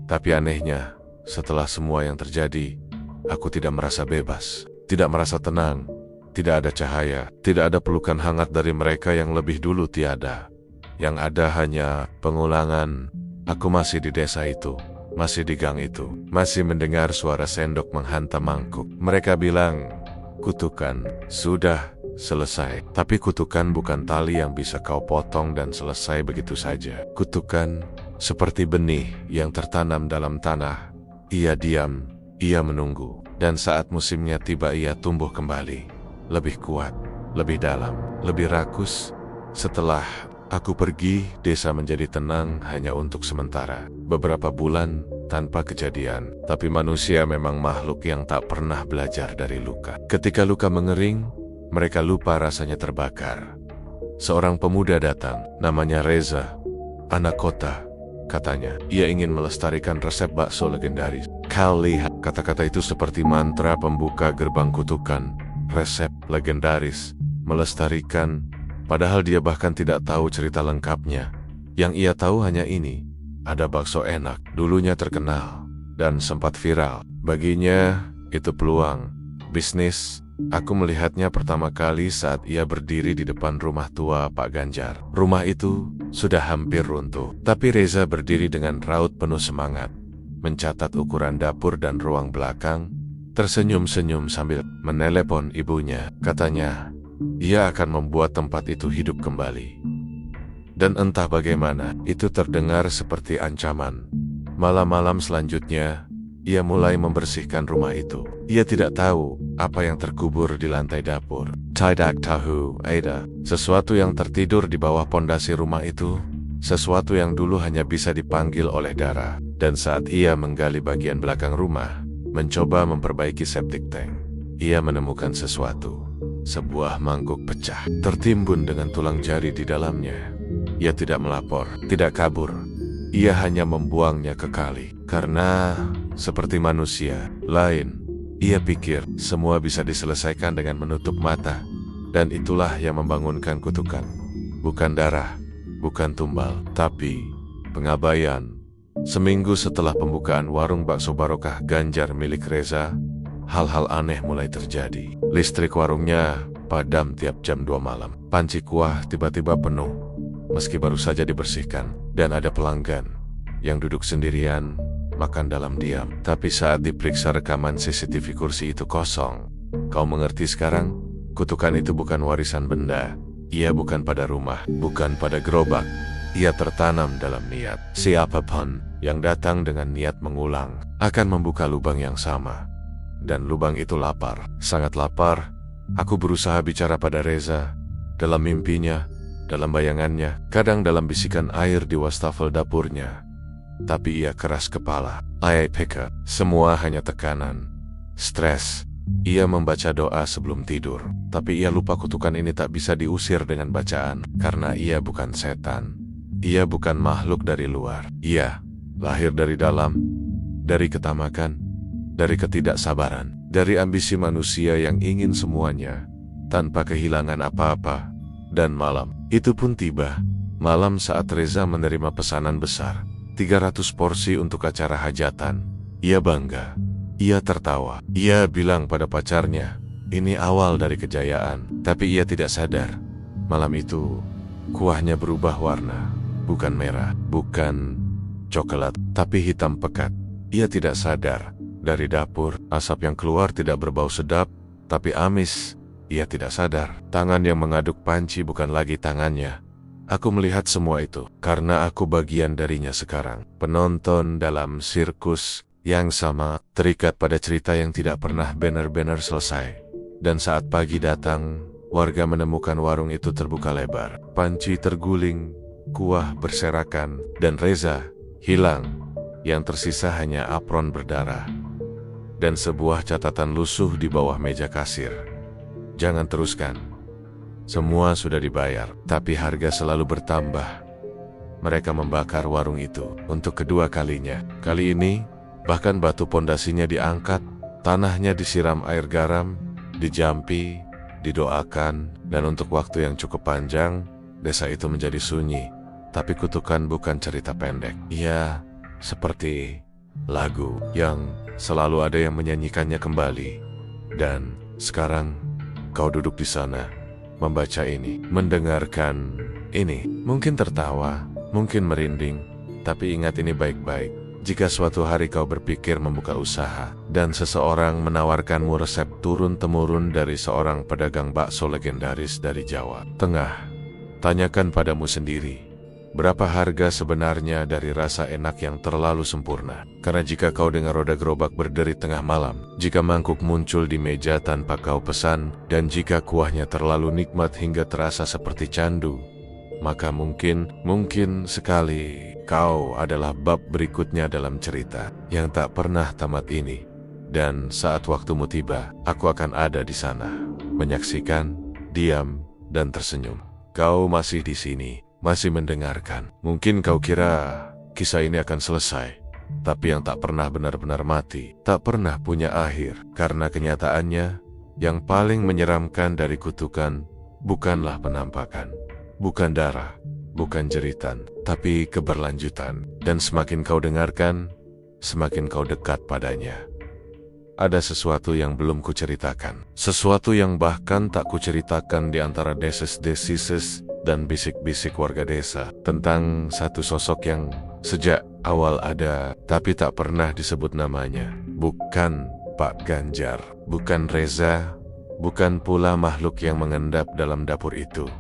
Tapi anehnya, setelah semua yang terjadi, aku tidak merasa bebas, tidak merasa tenang, tidak ada cahaya, tidak ada pelukan hangat dari mereka yang lebih dulu tiada. Yang ada hanya pengulangan. Aku masih di desa itu, masih di gang itu, masih mendengar suara sendok menghantam mangkuk. Mereka bilang, kutukan sudah selesai. Tapi kutukan bukan tali yang bisa kau potong dan selesai begitu saja. Kutukan seperti benih yang tertanam dalam tanah. Ia diam, ia menunggu. Dan saat musimnya tiba, ia tumbuh kembali. Lebih kuat, lebih dalam, lebih rakus. Setelah aku pergi, desa menjadi tenang hanya untuk sementara. Beberapa bulan tanpa kejadian. Tapi manusia memang makhluk yang tak pernah belajar dari luka. Ketika luka mengering, mereka lupa rasanya terbakar. Seorang pemuda datang, namanya Reza, anak kota. Katanya, ia ingin melestarikan resep bakso legendaris. Kau lihat, kata-kata itu seperti mantra pembuka gerbang kutukan. Resep legendaris, melestarikan, padahal dia bahkan tidak tahu cerita lengkapnya. Yang ia tahu hanya ini. Ada bakso enak, dulunya terkenal, dan sempat viral. Baginya, itu peluang bisnis. Aku melihatnya pertama kali saat ia berdiri di depan rumah tua Pak Ganjar. Rumah itu sudah hampir runtuh, tapi Reza berdiri dengan raut penuh semangat, mencatat ukuran dapur dan ruang belakang, tersenyum-senyum sambil menelepon ibunya. Katanya, ia akan membuat tempat itu hidup kembali. Dan entah bagaimana, itu terdengar seperti ancaman. Malam-malam selanjutnya, ia mulai membersihkan rumah itu. Ia tidak tahu apa yang terkubur di lantai dapur. Tidak tahu ada sesuatu yang tertidur di bawah pondasi rumah itu. Sesuatu yang dulu hanya bisa dipanggil oleh darah. Dan saat ia menggali bagian belakang rumah, mencoba memperbaiki septic tank, ia menemukan sesuatu. Sebuah mangkuk pecah, tertimbun dengan tulang jari di dalamnya. Ia tidak melapor, tidak kabur. Ia hanya membuangnya ke kali. Karena, seperti manusia lain, ia pikir semua bisa diselesaikan dengan menutup mata. Dan itulah yang membangunkan kutukan. Bukan darah, bukan tumbal, tapi pengabaian. Seminggu setelah pembukaan warung bakso Barokah Ganjar milik Reza, hal-hal aneh mulai terjadi. Listrik warungnya padam tiap jam 2 malam. Panci kuah tiba-tiba penuh, meski baru saja dibersihkan. Dan ada pelanggan yang duduk sendirian, makan dalam diam. Tapi saat diperiksa rekaman CCTV, kursi itu kosong. Kau mengerti sekarang? Kutukan itu bukan warisan benda. Ia bukan pada rumah, bukan pada gerobak. Ia tertanam dalam niat. Siapapun yang datang dengan niat mengulang akan membuka lubang yang sama. Dan lubang itu lapar, sangat lapar. Aku berusaha bicara pada Reza, dalam mimpinya, dalam bayangannya, kadang dalam bisikan air di wastafel dapurnya. Tapi ia keras kepala. AIPK, semua hanya tekanan, stres. Ia membaca doa sebelum tidur, tapi ia lupa kutukan ini tak bisa diusir dengan bacaan, karena ia bukan setan. Ia bukan makhluk dari luar. Ia lahir dari dalam, dari ketamakan, dari ketidaksabaran, dari ambisi manusia yang ingin semuanya, tanpa kehilangan apa-apa. Dan malam itu pun tiba. Malam saat Reza menerima pesanan besar, 300 porsi untuk acara hajatan. Ia bangga. Ia tertawa. Ia bilang pada pacarnya, ini awal dari kejayaan. Tapi ia tidak sadar. Malam itu, kuahnya berubah warna. Bukan merah, bukan coklat, tapi hitam pekat. Ia tidak sadar. Dari dapur, asap yang keluar tidak berbau sedap, tapi amis. Ia tidak sadar. Tangan yang mengaduk panci bukan lagi tangannya. Aku melihat semua itu, karena aku bagian darinya sekarang. Penonton dalam sirkus yang sama, terikat pada cerita yang tidak pernah benar-benar selesai. Dan saat pagi datang, warga menemukan warung itu terbuka lebar. Panci terguling, kuah berserakan, dan Reza hilang. Yang tersisa hanya apron berdarah dan sebuah catatan lusuh di bawah meja kasir. Jangan teruskan. Semua sudah dibayar, tapi harga selalu bertambah. Mereka membakar warung itu untuk kedua kalinya. Kali ini, bahkan batu pondasinya diangkat, tanahnya disiram air garam, dijampi, didoakan, dan untuk waktu yang cukup panjang, desa itu menjadi sunyi. Tapi kutukan bukan cerita pendek. Ia seperti lagu yang selalu ada yang menyanyikannya kembali. Dan sekarang, kau duduk di sana, membaca ini, mendengarkan ini. Mungkin tertawa, mungkin merinding, tapi ingat ini baik-baik. Jika suatu hari kau berpikir membuka usaha, dan seseorang menawarkanmu resep turun-temurun dari seorang pedagang bakso legendaris dari Jawa Tengah, tanyakan padamu sendiri, berapa harga sebenarnya dari rasa enak yang terlalu sempurna? Karena jika kau dengar roda gerobak berderit tengah malam, jika mangkuk muncul di meja tanpa kau pesan, dan jika kuahnya terlalu nikmat hingga terasa seperti candu, maka mungkin sekali kau adalah bab berikutnya dalam cerita yang tak pernah tamat ini. Dan saat waktumu tiba, aku akan ada di sana, menyaksikan, diam, dan tersenyum. Kau masih di sini, masih mendengarkan. Mungkin kau kira kisah ini akan selesai, tapi yang tak pernah benar-benar mati, tak pernah punya akhir. Karena kenyataannya, yang paling menyeramkan dari kutukan bukanlah penampakan, bukan darah, bukan jeritan, tapi keberlanjutan. Dan semakin kau dengarkan, semakin kau dekat padanya. Ada sesuatu yang belum kuceritakan, sesuatu yang bahkan tak kuceritakan di antara deses-desis dan bisik-bisik warga desa, tentang satu sosok yang sejak awal ada, tapi tak pernah disebut namanya. Bukan Pak Ganjar, bukan Reza, bukan pula makhluk yang mengendap dalam dapur itu.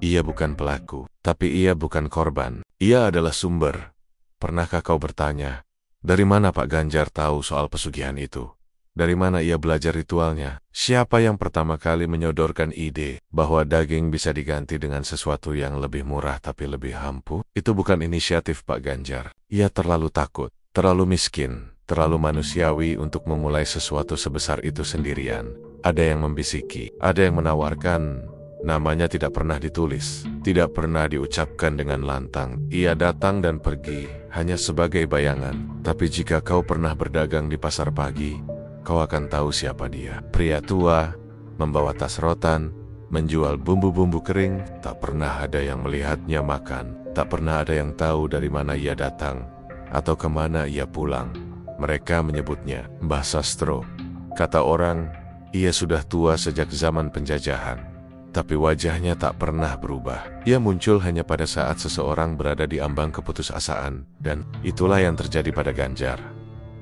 Ia bukan pelaku, tapi ia bukan korban. Ia adalah sumber. Pernahkah kau bertanya, dari mana Pak Ganjar tahu soal pesugihan itu? Dari mana ia belajar ritualnya? Siapa yang pertama kali menyodorkan ide bahwa daging bisa diganti dengan sesuatu yang lebih murah tapi lebih ampuh? Itu bukan inisiatif Pak Ganjar. Ia terlalu takut, terlalu miskin, terlalu manusiawi untuk memulai sesuatu sebesar itu sendirian. Ada yang membisiki, ada yang menawarkan. Namanya tidak pernah ditulis, tidak pernah diucapkan dengan lantang. Ia datang dan pergi, hanya sebagai bayangan. Tapi jika kau pernah berdagang di pasar pagi, kau akan tahu siapa dia. Pria tua, membawa tas rotan, menjual bumbu-bumbu kering. Tak pernah ada yang melihatnya makan. Tak pernah ada yang tahu dari mana ia datang, atau kemana ia pulang. Mereka menyebutnya Mbah Sastro. Kata orang, ia sudah tua sejak zaman penjajahan. Tapi wajahnya tak pernah berubah. Ia muncul hanya pada saat seseorang berada di ambang keputusasaan. Dan itulah yang terjadi pada Ganjar.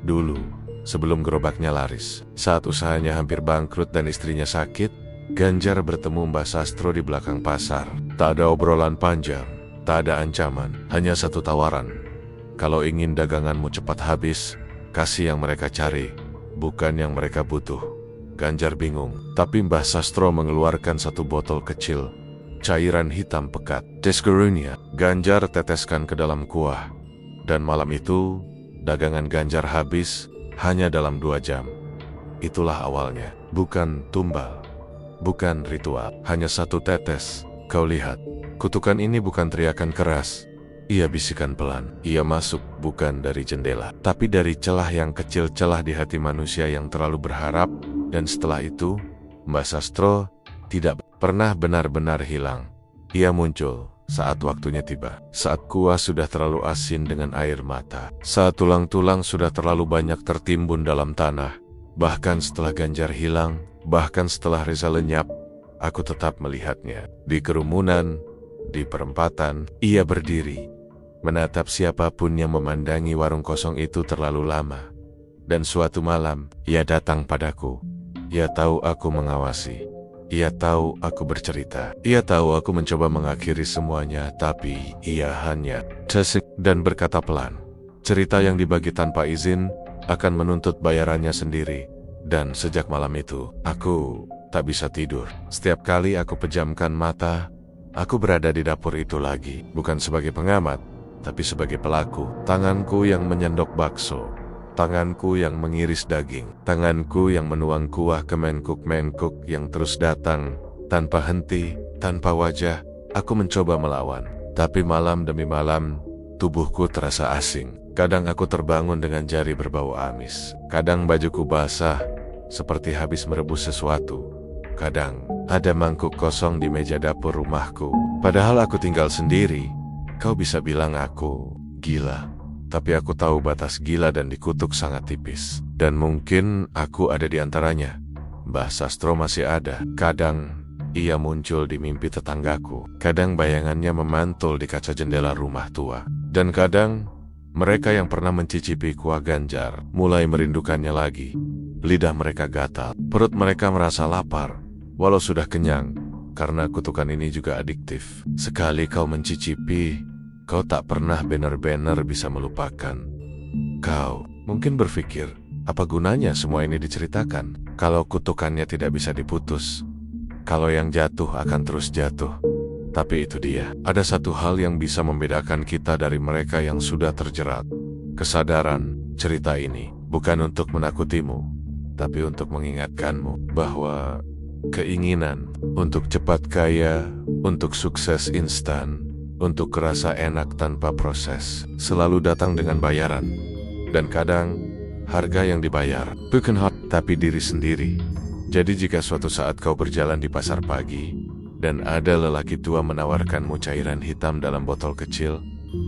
Dulu, sebelum gerobaknya laris, saat usahanya hampir bangkrut dan istrinya sakit, Ganjar bertemu Mbah Sastro di belakang pasar. Tak ada obrolan panjang, tak ada ancaman, hanya satu tawaran. Kalau ingin daganganmu cepat habis, kasih yang mereka cari, bukan yang mereka butuh. Ganjar bingung, tapi Mbah Sastro mengeluarkan satu botol kecil, cairan hitam pekat. Desgerunya, Ganjar teteskan ke dalam kuah. Dan malam itu, dagangan Ganjar habis hanya dalam 2 jam. Itulah awalnya, bukan tumbal, bukan ritual, hanya satu tetes. Kau lihat, kutukan ini bukan teriakan keras. Ia bisikan pelan. Ia masuk bukan dari jendela, tapi dari celah yang kecil, celah di hati manusia yang terlalu berharap. Dan setelah itu, Mbah Sastro tidak pernah benar-benar hilang. Ia muncul saat waktunya tiba. Saat kuah sudah terlalu asin dengan air mata. Saat tulang-tulang sudah terlalu banyak tertimbun dalam tanah. Bahkan setelah Ganjar hilang, bahkan setelah Reza lenyap, aku tetap melihatnya. Di kerumunan, di perempatan, ia berdiri, menatap siapapun yang memandangi warung kosong itu terlalu lama. Dan suatu malam, ia datang padaku. Ia tahu aku mengawasi. Ia tahu aku bercerita. Ia tahu aku mencoba mengakhiri semuanya, tapi ia hanya tersenyum dan berkata pelan. Cerita yang dibagi tanpa izin akan menuntut bayarannya sendiri. Dan sejak malam itu, aku tak bisa tidur. Setiap kali aku pejamkan mata, aku berada di dapur itu lagi. Bukan sebagai pengamat, tapi sebagai pelaku. Tanganku yang menyendok bakso. Tanganku yang mengiris daging, tanganku yang menuang kuah ke mangkuk-mangkuk yang terus datang, tanpa henti, tanpa wajah. Aku mencoba melawan, tapi malam demi malam, tubuhku terasa asing. Kadang aku terbangun dengan jari berbau amis, kadang bajuku basah, seperti habis merebus sesuatu. Kadang, ada mangkuk kosong di meja dapur rumahku. Padahal aku tinggal sendiri. Kau bisa bilang aku gila. Tapi aku tahu batas gila dan dikutuk sangat tipis. Dan mungkin aku ada di antaranya. Mbah Sastro masih ada. Kadang, ia muncul di mimpi tetanggaku. Kadang bayangannya memantul di kaca jendela rumah tua. Dan kadang, mereka yang pernah mencicipi kuah Ganjar mulai merindukannya lagi. Lidah mereka gatal. Perut mereka merasa lapar, walau sudah kenyang. Karena kutukan ini juga adiktif. Sekali kau mencicipi, kau tak pernah benar-benar bisa melupakan. Kau mungkin berpikir, apa gunanya semua ini diceritakan? Kalau kutukannya tidak bisa diputus, kalau yang jatuh akan terus jatuh. Tapi itu dia, ada satu hal yang bisa membedakan kita dari mereka yang sudah terjerat. Kesadaran, cerita ini bukan untuk menakutimu, tapi untuk mengingatkanmu bahwa keinginan untuk cepat kaya, untuk sukses instan, untuk rasa enak tanpa proses, selalu datang dengan bayaran. Dan kadang, harga yang dibayar bukan hak, tapi diri sendiri. Jadi jika suatu saat kau berjalan di pasar pagi, dan ada lelaki tua menawarkanmu cairan hitam dalam botol kecil,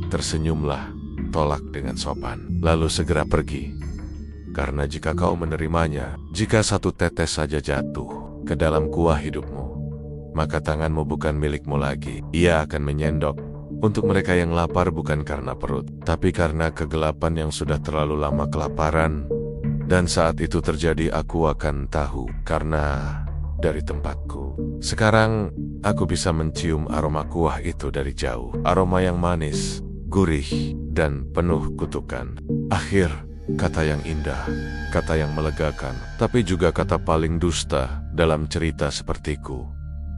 tersenyumlah, tolak dengan sopan, lalu segera pergi. Karena jika kau menerimanya, jika satu tetes saja jatuh ke dalam kuah hidupmu, maka tanganmu bukan milikmu lagi. Ia akan menyendok. Untuk mereka yang lapar bukan karena perut, tapi karena kegelapan yang sudah terlalu lama kelaparan. Dan saat itu terjadi, aku akan tahu, karena dari tempatku. Sekarang, aku bisa mencium aroma kuah itu dari jauh. Aroma yang manis, gurih, dan penuh kutukan. Akhir, kata yang indah, kata yang melegakan, tapi juga kata paling dusta dalam cerita sepertiku.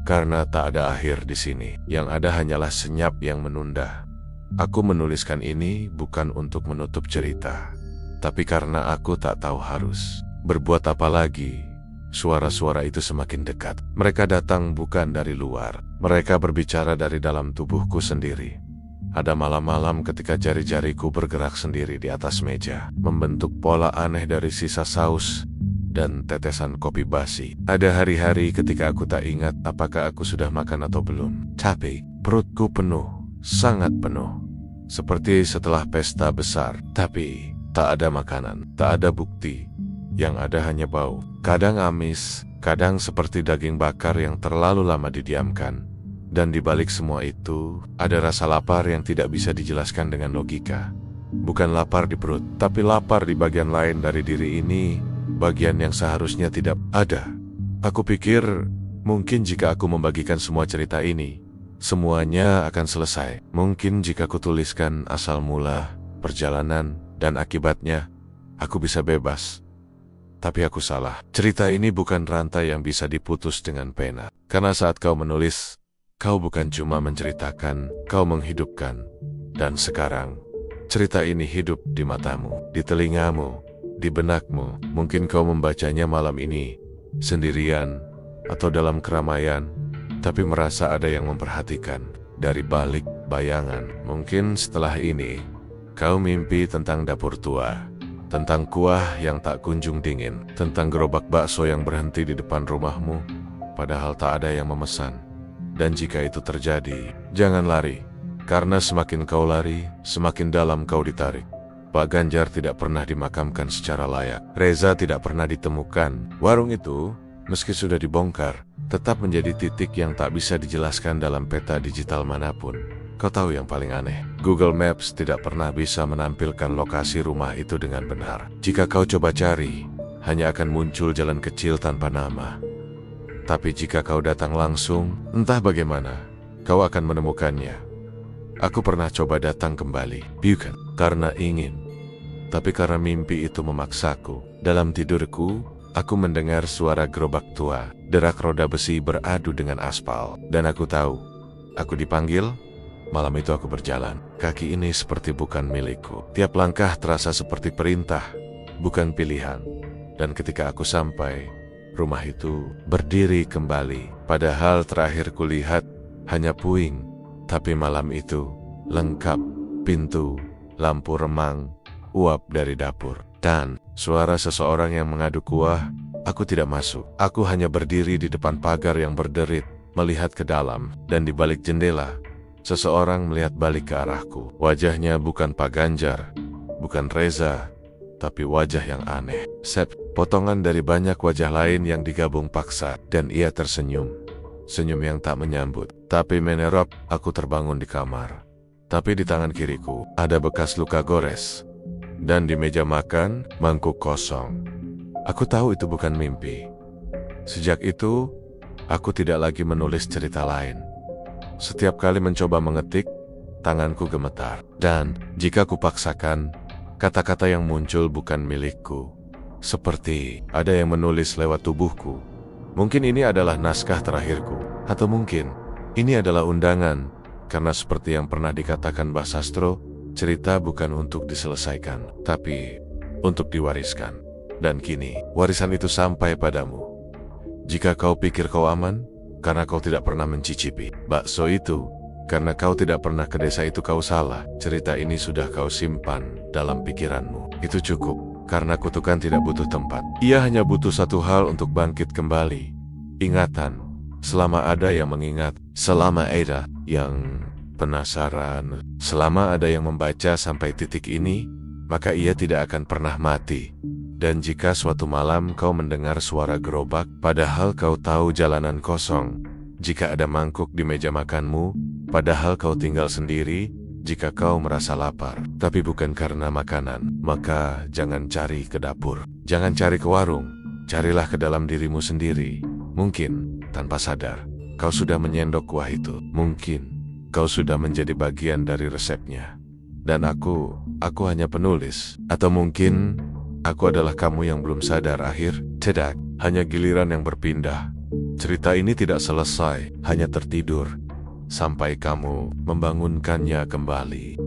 Karena tak ada akhir di sini, yang ada hanyalah senyap yang menunda. Aku menuliskan ini bukan untuk menutup cerita, tapi karena aku tak tahu harus berbuat apa lagi suara-suara itu semakin dekat. Mereka datang bukan dari luar. Mereka berbicara dari dalam tubuhku sendiri. Ada malam-malam ketika jari-jariku bergerak sendiri di atas meja, membentuk pola aneh dari sisa saus dan tetesan kopi basi. Ada hari-hari ketika aku tak ingat apakah aku sudah makan atau belum. Tapi perutku penuh, sangat penuh. Seperti setelah pesta besar. Tapi tak ada makanan, tak ada bukti. Yang ada hanya bau. Kadang amis, kadang seperti daging bakar yang terlalu lama didiamkan. Dan di balik semua itu, ada rasa lapar yang tidak bisa dijelaskan dengan logika. Bukan lapar di perut, tapi lapar di bagian lain dari diri ini, bagian yang seharusnya tidak ada. Aku pikir, mungkin jika aku membagikan semua cerita ini, semuanya akan selesai. Mungkin jika aku tuliskan asal mula, perjalanan, dan akibatnya, aku bisa bebas. Tapi aku salah. Cerita ini bukan rantai yang bisa diputus dengan pena. Karena saat kau menulis, kau bukan cuma menceritakan, kau menghidupkan. Dan sekarang, cerita ini hidup di matamu, di telingamu, di benakmu. Mungkin kau membacanya malam ini, sendirian, atau dalam keramaian, tapi merasa ada yang memperhatikan. Dari balik bayangan, mungkin setelah ini, kau mimpi tentang dapur tua, tentang kuah yang tak kunjung dingin, tentang gerobak bakso yang berhenti di depan rumahmu, padahal tak ada yang memesan. Dan jika itu terjadi, jangan lari, karena semakin kau lari, semakin dalam kau ditarik. Pak Ganjar tidak pernah dimakamkan secara layak. Reza tidak pernah ditemukan. Warung itu, meski sudah dibongkar, tetap menjadi titik yang tak bisa dijelaskan dalam peta digital manapun. Kau tahu yang paling aneh? Google Maps tidak pernah bisa menampilkan lokasi rumah itu dengan benar. Jika kau coba cari, hanya akan muncul jalan kecil tanpa nama. Tapi jika kau datang langsung, entah bagaimana, kau akan menemukannya. Aku pernah coba datang kembali, bukan karena ingin, tapi karena mimpi itu memaksaku. Dalam tidurku, aku mendengar suara gerobak tua, derak roda besi beradu dengan aspal. Dan aku tahu, aku dipanggil. Malam itu aku berjalan. Kaki ini seperti bukan milikku. Tiap langkah terasa seperti perintah, bukan pilihan. Dan ketika aku sampai, rumah itu berdiri kembali. Padahal terakhir kulihat hanya puing. Tapi malam itu lengkap, pintu, lampu remang, uap dari dapur, dan suara seseorang yang mengadu kuah. Aku tidak masuk. Aku hanya berdiri di depan pagar yang berderit, melihat ke dalam, dan di balik jendela, seseorang melihat balik ke arahku. Wajahnya bukan Pak Ganjar, bukan Reza, tapi wajah yang aneh. Potongan dari banyak wajah lain yang digabung paksa, dan ia tersenyum. Senyum yang tak menyambut. Tapi menerop, aku terbangun di kamar. Tapi di tangan kiriku, ada bekas luka gores. Dan di meja makan, mangkuk kosong. Aku tahu itu bukan mimpi. Sejak itu, aku tidak lagi menulis cerita lain. Setiap kali mencoba mengetik, tanganku gemetar. Dan jika kupaksakan, kata-kata yang muncul bukan milikku. Seperti ada yang menulis lewat tubuhku. Mungkin ini adalah naskah terakhirku. Atau mungkin ini adalah undangan. Karena seperti yang pernah dikatakan Mbah Sastro, cerita bukan untuk diselesaikan, tapi untuk diwariskan. Dan kini, warisan itu sampai padamu. Jika kau pikir kau aman, karena kau tidak pernah mencicipi bakso itu, karena kau tidak pernah ke desa itu, kau salah. Cerita ini sudah kau simpan dalam pikiranmu. Itu cukup. Karena kutukan tidak butuh tempat. Ia hanya butuh satu hal untuk bangkit kembali. Ingatan. Selama ada yang mengingat, selama ada yang penasaran, selama ada yang membaca sampai titik ini, maka ia tidak akan pernah mati. Dan jika suatu malam kau mendengar suara gerobak, padahal kau tahu jalanan kosong, jika ada mangkuk di meja makanmu, padahal kau tinggal sendiri, jika kau merasa lapar, tapi bukan karena makanan, maka jangan cari ke dapur. Jangan cari ke warung, carilah ke dalam dirimu sendiri. Mungkin, tanpa sadar, kau sudah menyendok kuah itu. Mungkin, kau sudah menjadi bagian dari resepnya. Dan aku hanya penulis. Atau mungkin, aku adalah kamu yang belum sadar akhir. Tidak, hanya giliran yang berpindah. Cerita ini tidak selesai, hanya tertidur. Sampai kamu membangunkannya kembali.